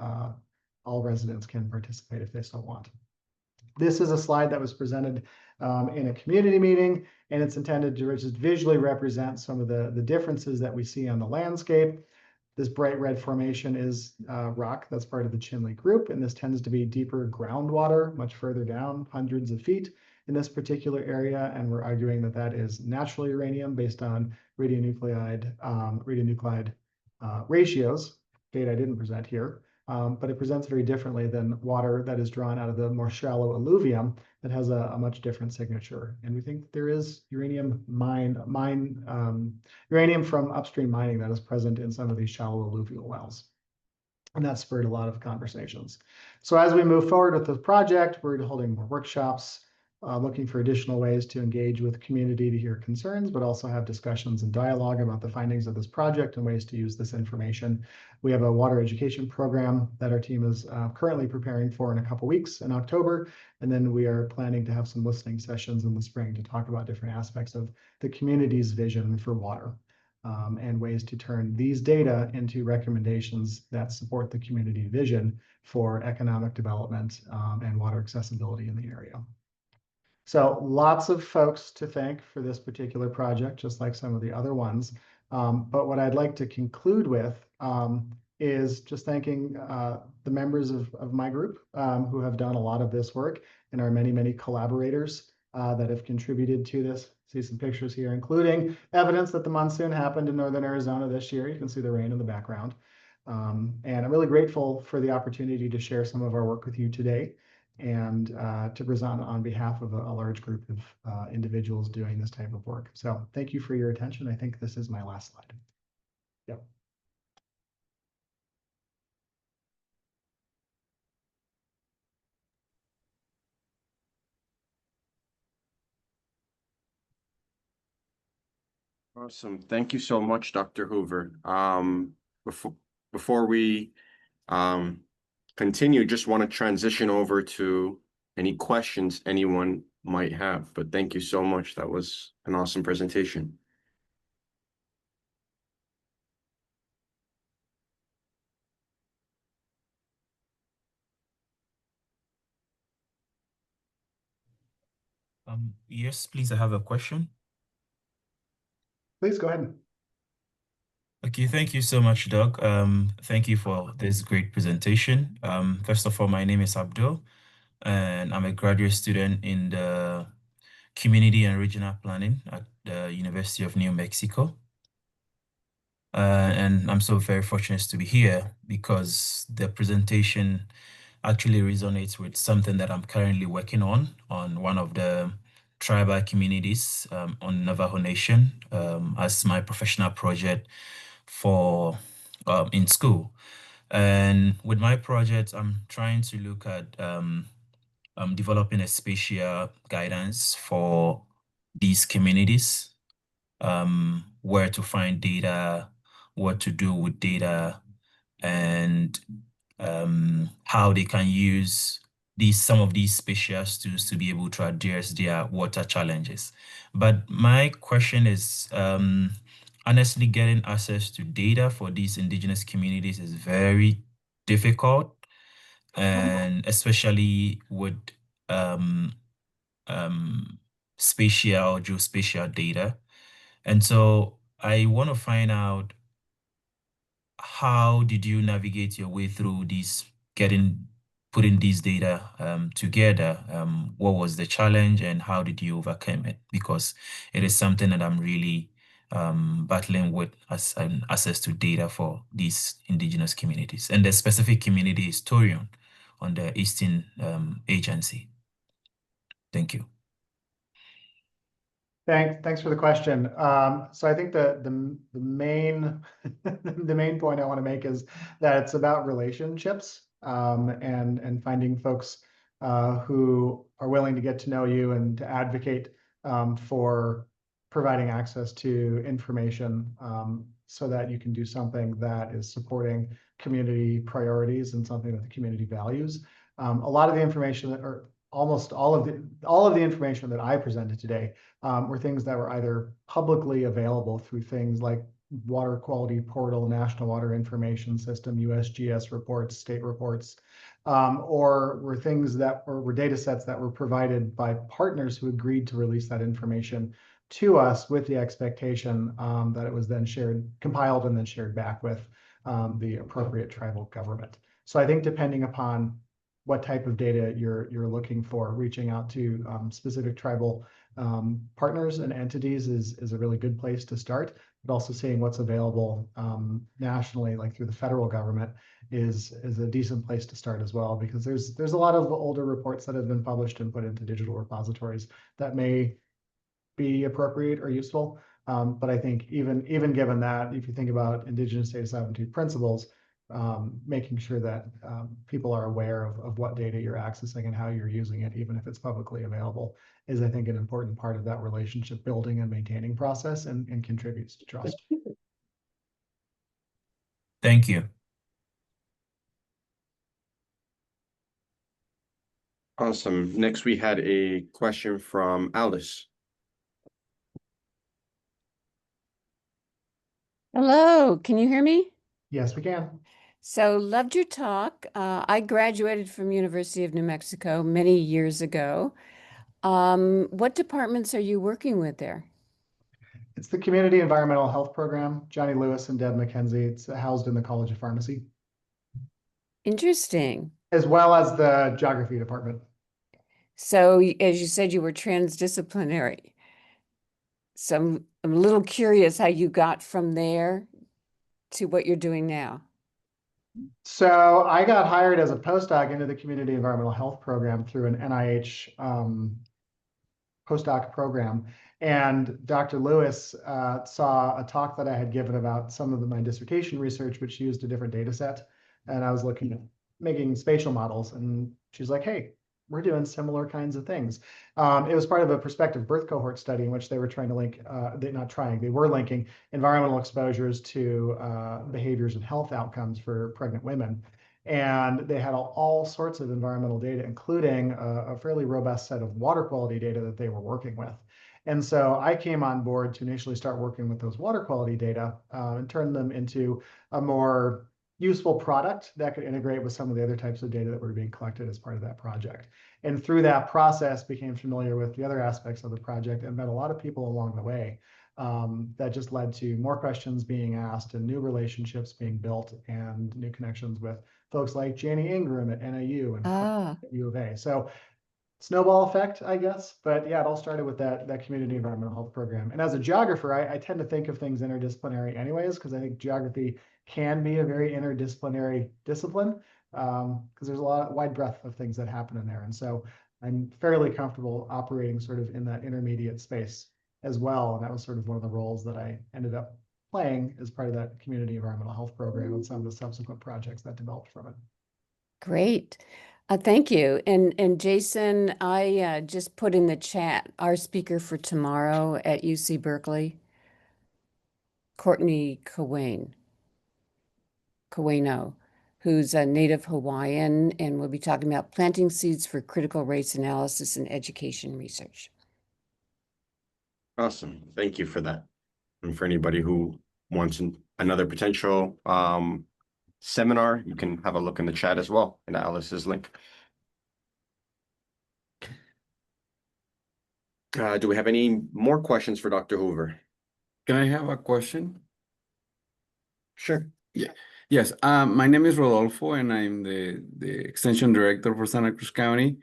all residents can participate if they so want. This is a slide that was presented in a community meeting, and it's intended to just visually represent some of the differences that we see on the landscape. This bright red formation is rock that's part of the Chinle group, and this tends to be deeper groundwater, much further down, hundreds of feet in this particular area, and we're arguing that that is natural uranium based on radionuclide ratios, data I didn't present here, but it presents very differently than water that is drawn out of the more shallow alluvium that has a much different signature. And we think that there is uranium uranium from upstream mining that is present in some of these shallow alluvial wells. And that spurred a lot of conversations. So as we move forward with the project, we're holding more workshops, looking for additional ways to engage with the community to hear concerns, but also have discussions and dialogue about the findings of this project and ways to use this information. We have a water education program that our team is currently preparing for in a couple weeks in October. And then we are planning to have some listening sessions in the spring to talk about different aspects of the community's vision for water. And ways to turn these data into recommendations that support the community vision for economic development and water accessibility in the area. So lots of folks to thank for this particular project, just like some of the other ones. But what I'd like to conclude with is just thanking the members of my group who have done a lot of this work, and our many, many collaborators that have contributed to this. See some pictures here, including evidence that the monsoon happened in northern Arizona this year. You can see the rain in the background. And I'm really grateful for the opportunity to share some of our work with you today and to present on behalf of a large group of individuals doing this type of work. So thank you for your attention. I think this is my last slide. Yep. Awesome. Thank you so much, Dr. Hoover. Before we continue, just want to transition over to any questions anyone might have. But thank you so much. That was an awesome presentation. Yes, please, I have a question. Please go ahead. Okay, thank you so much, Doug. Thank you for this great presentation. First of all, my name is Abdul, and I'm a graduate student in the Community and Regional Planning at the University of New Mexico. And I'm so very fortunate to be here because the presentation actually resonates with something that I'm currently working on one of the tribal communities on Navajo Nation as my professional project for in school. And with my project, I'm trying to look at developing a spatial guidance for these communities, where to find data, what to do with data, and how they can use some of these spatial tools to be able to address their water challenges. But my question is, honestly, getting access to data for these indigenous communities is very difficult, and especially with spatial, geospatial data. And so I want to find out, how did you navigate your way through putting these data together? What was the challenge and how did you overcome it? Because it is something that I'm really battling with as an access to data for these indigenous communities. And the specific community is Torion on the Eastern Agency. Thank you. Thanks for the question. So I think the main the main point I want to make is that it's about relationships and finding folks who are willing to get to know you and to advocate for providing access to information so that you can do something that is supporting community priorities and something that the community values. A lot of the information or almost all of the information that I presented today were things that were either publicly available through things like Water Quality Portal, National Water Information System, USGS reports, state reports, or were things that were data sets that were provided by partners who agreed to release that information to us with the expectation that it was then compiled and then shared back with the appropriate tribal government. So I think depending upon what type of data you're looking for, reaching out to specific tribal partners and entities is a really good place to start, but also seeing what's available nationally, like through the federal government, is a decent place to start as well, because there's a lot of older reports that have been published and put into digital repositories that may be appropriate or useful. But I think even given that, if you think about Indigenous data sovereignty principles, making sure that people are aware of what data you're accessing and how you're using it, even if it's publicly available, is, I think, an important part of that relationship building and maintaining process, and contributes to trust. Thank you. Awesome. Next, we had a question from Alice. Hello, can you hear me? Yes, we can. So loved your talk. I graduated from University of New Mexico many years ago. What departments are you working with there? It's the Community Environmental Health Program, Johnny Lewis and Deb McKenzie. It's housed in the College of Pharmacy, Interesting. as well as the Geography Department. So as you said, you were transdisciplinary. So I'm a little curious how you got from there to what you're doing now. So I got hired as a postdoc into the Community Environmental Health Program through an NIH postdoc program. And Dr. Lewis saw a talk that I had given about some of my dissertation research, which used a different data set. And I was looking at making spatial models. And she's like, hey, we're doing similar kinds of things. It was part of a prospective birth cohort study in which they were trying to link, they were linking environmental exposures to behaviors and health outcomes for pregnant women. And they had all sorts of environmental data, including a fairly robust set of water quality data that they were working with. And so I came on board to initially start working with those water quality data and turn them into a more useful product that could integrate with some of the other types of data that were being collected as part of that project. And through that process, became familiar with the other aspects of the project and met a lot of people along the way. That just led to more questions being asked and new relationships being built and new connections with folks like Janie Ingram at NIU and at U of A. So snowball effect, I guess. But yeah, it all started with that community environmental health program. And as a geographer, I tend to think of things interdisciplinary anyways, because I think geography can be a very interdisciplinary discipline, because there's a wide breadth of things that happen in there. And so I'm fairly comfortable operating sort of in that intermediate space as well. And that was sort of one of the roles that I ended up playing as part of that community environmental health program and some of the subsequent projects that developed from it. Great. Thank you. And Jason, I just put in the chat our speaker for tomorrow at UC Berkeley, Courtney Kawano, who's a native Hawaiian, and we'll be talking about planting seeds for critical race analysis and education research. Awesome. Thank you for that. And for anybody who wants another potential seminar, you can have a look in the chat as well in Alice's link. Do we have any more questions for Dr. Hoover? Can I have a question? Sure. Yes, my name is Rodolfo, and I'm the extension director for Santa Cruz County.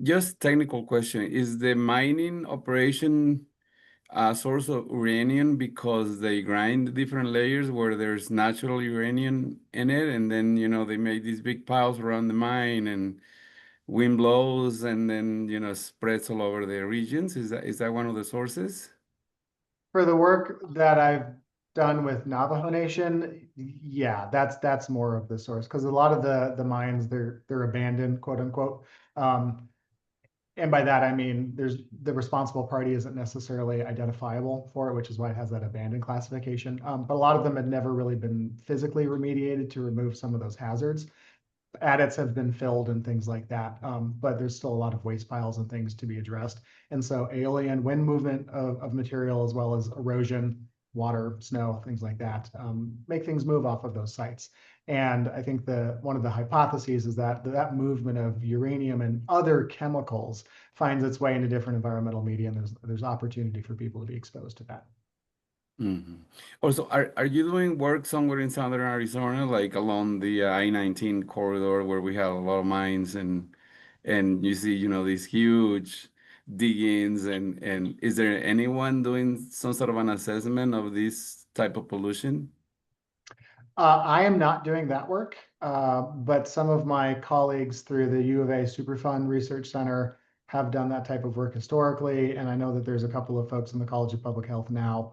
Just technical question: is the mining operation a source of uranium because they grind different layers where there's natural uranium in it, and then they make these big piles around the mine, and wind blows, and then spreads all over the regions? Is that one of the sources? For the work that I've done with Navajo Nation, yeah, that's more of the source, because a lot of the mines, they're abandoned, quote unquote. And by that I mean the responsible party isn't necessarily identifiable for it, which is why it has that abandoned classification. But a lot of them had never really been physically remediated to remove some of those hazards. Adits have been filled and things like that, but there's still a lot of waste piles and things to be addressed. And so aeolian wind movement of material, as well as erosion, water, snow, things like that, make things move off of those sites. And I think one of the hypotheses is that that movement of uranium and other chemicals finds its way into different environmental media, and there's opportunity for people to be exposed to that. Mhm. Also, are you doing work somewhere in southern Arizona, like along the I-19 corridor where we have a lot of mines and you see, these huge dig-ins and is there anyone doing some sort of an assessment of this type of pollution? I am not doing that work, but some of my colleagues through the U of A Superfund Research Center have done that type of work historically. And I know that there's a couple of folks in the College of Public Health now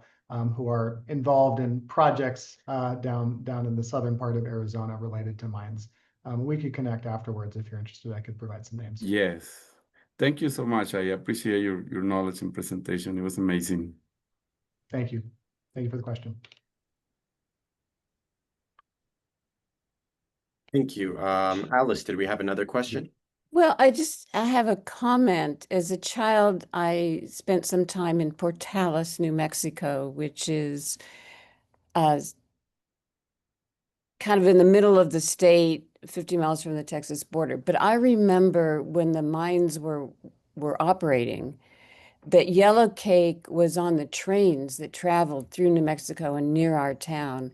who are involved in projects down in the southern part of Arizona related to mines. We could connect afterwards if you're interested. I could provide some names. Yes. Thank you so much. I appreciate your knowledge and presentation. It was amazing. Thank you. Thank you for the question. Thank you. Alice, did we have another question? Well, I have a comment. As a child, I spent some time in Portales, New Mexico, which is kind of in the middle of the state, 50 miles from the Texas border. But I remember when the mines were operating, that yellow cake was on the trains that traveled through New Mexico and near our town.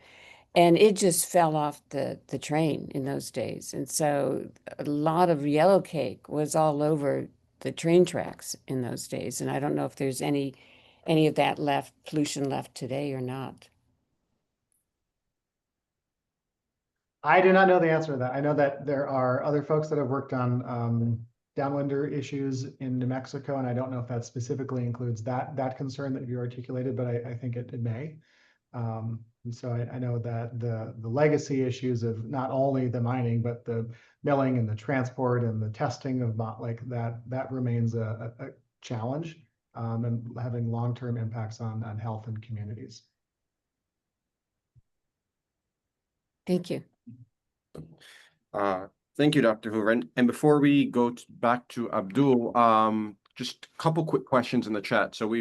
And it just fell off the train in those days. And so a lot of yellow cake was all over the train tracks in those days. And I don't know if there's any of that pollution left today or not. I do not know the answer to that. I know that there are other folks that have worked on downwinder issues in New Mexico, and I don't know if that specifically includes that concern that you articulated, but I think it may. And so I know that the legacy issues of not only the mining, but the milling and the transport and the testing of like that remains a challenge and having long-term impacts on health and communities. Thank you. Thank you, Dr. Hoover. And before we go back to Abdul, just a couple quick questions in the chat. So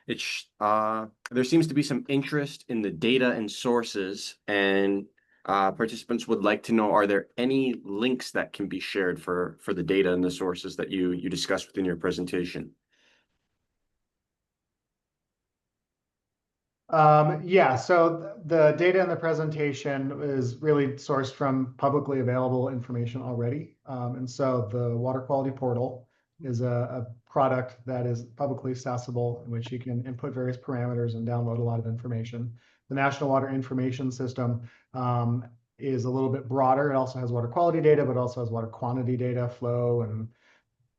there seems to be some interest in the data and sources, and participants would like to know, are there any links that can be shared for the data and the sources that you discussed within your presentation? Yeah, so the data in the presentation is really sourced from publicly available information already. And so the water quality portal is a product that is publicly accessible in which you can input various parameters and download a lot of information. The National Water Information System is a little bit broader. It also has water quality data, but also has water quantity data, flow, and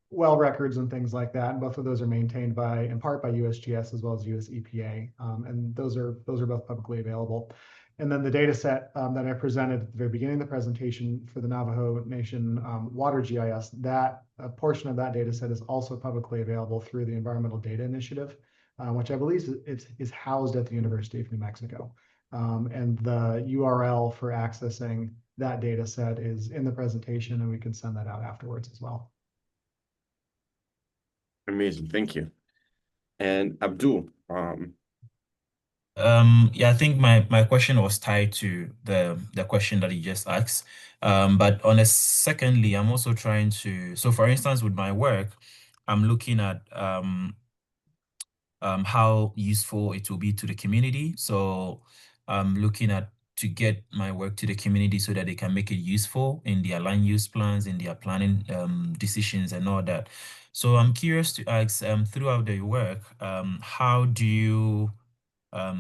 well records and things like that. And both of those are maintained in part by USGS as well as US EPA. And those are both publicly available. And then the data set that I presented at the very beginning of the presentation for the Navajo Nation Water GIS, that a portion of that data set is also publicly available through the Environmental Data Initiative, which I believe is housed at the University of New Mexico. And the URL for accessing that data set is in the presentation, and we can send that out afterwards as well. Amazing, thank you. And Abdul, Yeah, I think my question was tied to the question that you just asked. But secondly, I'm also trying to, so for instance, with my work, I'm looking at how useful it will be to the community. So I'm looking at to get my work to the community so that they can make it useful in their land use plans, in their planning decisions and all that. So I'm curious to ask, throughout the work, how do you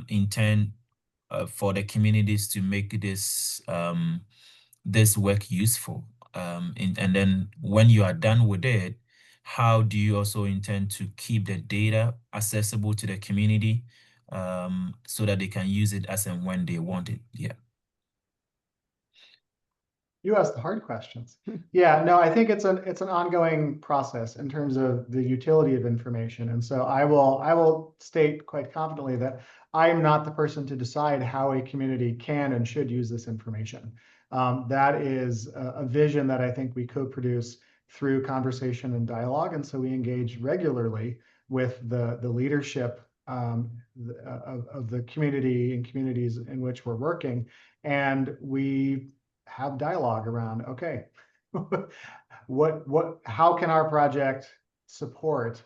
intend for the communities to make this work useful? And then when you are done with it, how do you also intend to keep the data accessible to the community so that they can use it as and when they want it? Yeah. You asked the hard questions. Yeah, no, I think it's an ongoing process in terms of the utility of information. And so I will state quite confidently that I am not the person to decide how a community can and should use this information. That is a vision that I think we co-produce through conversation and dialogue. And so we engage regularly with the leadership of the community and communities in which we're working. And we have dialogue around, okay, how can our project support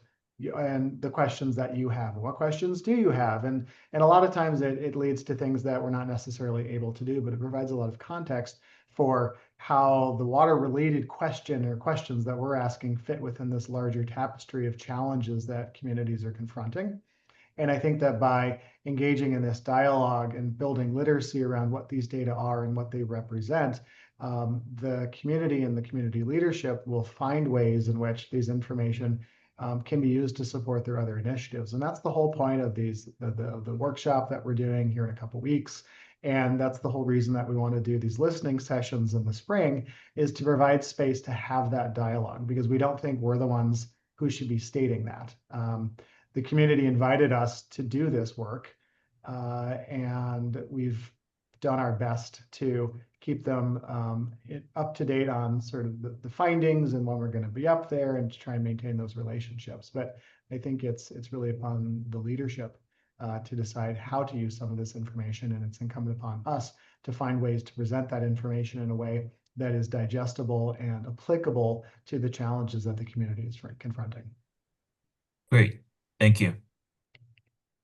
and the questions that you have. What questions do you have? And a lot of times it leads to things that we're not necessarily able to do, but it provides a lot of context for how the water-related question or questions that we're asking fit within this larger tapestry of challenges that communities are confronting. And I think that by engaging in this dialogue and building literacy around what these data are and what they represent, the community and the community leadership will find ways in which these information can be used to support their other initiatives. And that's the whole point of the workshop that we're doing here in a couple weeks. And that's the whole reason that we want to do these listening sessions in the spring, is to provide space to have that dialogue, because we don't think we're the ones who should be stating that. The community invited us to do this work, and we've done our best to keep them up to date on sort of the findings and when we're going to be up there, and to try and maintain those relationships. But I think it's really upon the leadership to decide how to use some of this information, and it's incumbent upon us to find ways to present that information in a way that is digestible and applicable to the challenges that the community is confronting. Great. Thank you.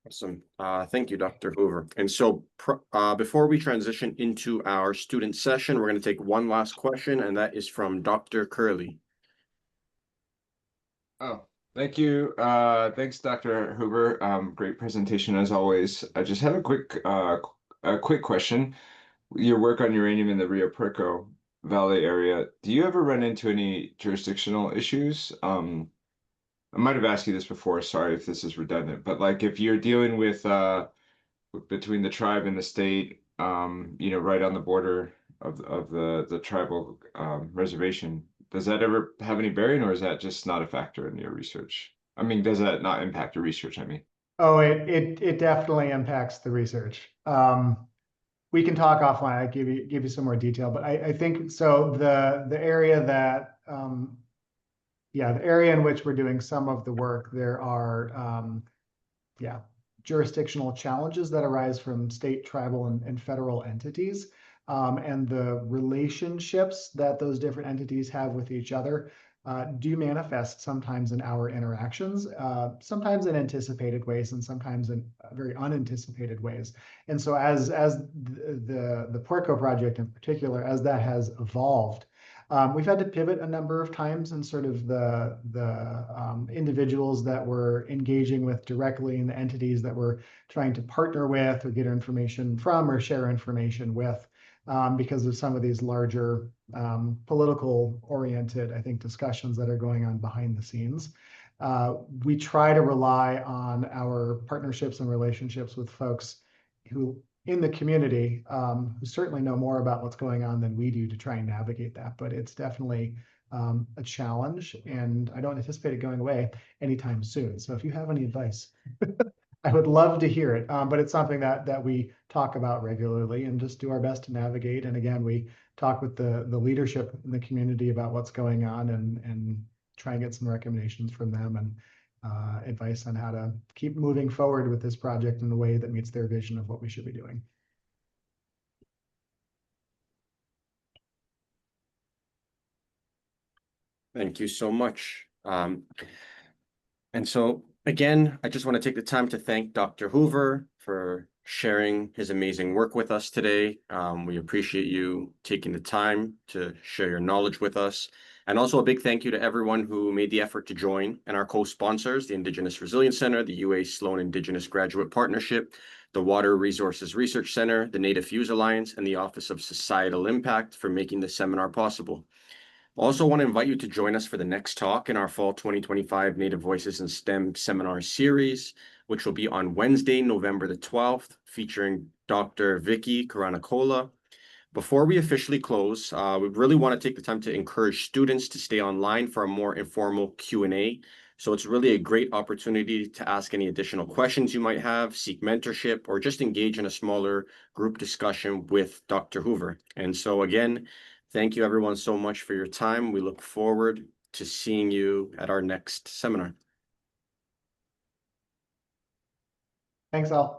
Awesome. Thank you, Dr. Hoover. And so before we transition into our student session, we're going to take one last question, and that is from Dr. Curley. Oh, thank you. Thanks, Dr. Hoover. Great presentation as always. I just have a quick question. Your work on uranium in the Rio Puerco Valley area, do you ever run into any jurisdictional issues? I might have asked you this before, sorry if this is redundant, but like if you're dealing with between the tribe and the state, right on the border of the tribal reservation, does that ever have any bearing, or is that just not a factor in your research? I mean, does that not impact your research, I mean? Oh, it definitely impacts the research. We can talk offline. I give you some more detail, but I think so. The area that the area in which we're doing some of the work, there are jurisdictional challenges that arise from state, tribal, and federal entities, and the relationships that those different entities have with each other do manifest sometimes in our interactions, sometimes in anticipated ways and sometimes in very unanticipated ways. And so as the Puerco project in particular, as that has evolved, we've had to pivot a number of times, and sort of the individuals that we're engaging with directly and the entities that we're trying to partner with or get information from or share information with, because of some of these larger political oriented, I think, discussions that are going on behind the scenes. We try to rely on our partnerships and relationships with folks who in the community who certainly know more about what's going on than we do to try and navigate that. But it's definitely a challenge, and I don't anticipate it going away anytime soon. So if you have any advice, I would love to hear it. But it's something that we talk about regularly and just do our best to navigate. And again, we talk with the leadership in the community about what's going on, and try and get some recommendations from them, and advice on how to keep moving forward with this project in a way that meets their vision of what we should be doing. Thank you so much. And so again, I just want to take the time to thank Dr. Hoover for sharing his amazing work with us today. We appreciate you taking the time to share your knowledge with us. And also a big thank you to everyone who made the effort to join, and our co-sponsors, the Indigenous Resilience Center, the UA Sloan Indigenous Graduate Partnership, the Water Resources Research Center, the Native Fuse Alliance, and the Office of Societal Impact for making this seminar possible. I also want to invite you to join us for the next talk in our Fall 2025 Native Voices in STEM seminar series, which will be on Wednesday, November the 12th, featuring Dr. Vicky Karanakola. Before we officially close, we really want to take the time to encourage students to stay online for a more informal Q&A. So it's really a great opportunity to ask any additional questions you might have, seek mentorship, or just engage in a smaller group discussion with Dr. Hoover. And so again, thank you everyone so much for your time. We look forward to seeing you at our next seminar. Thanks, all.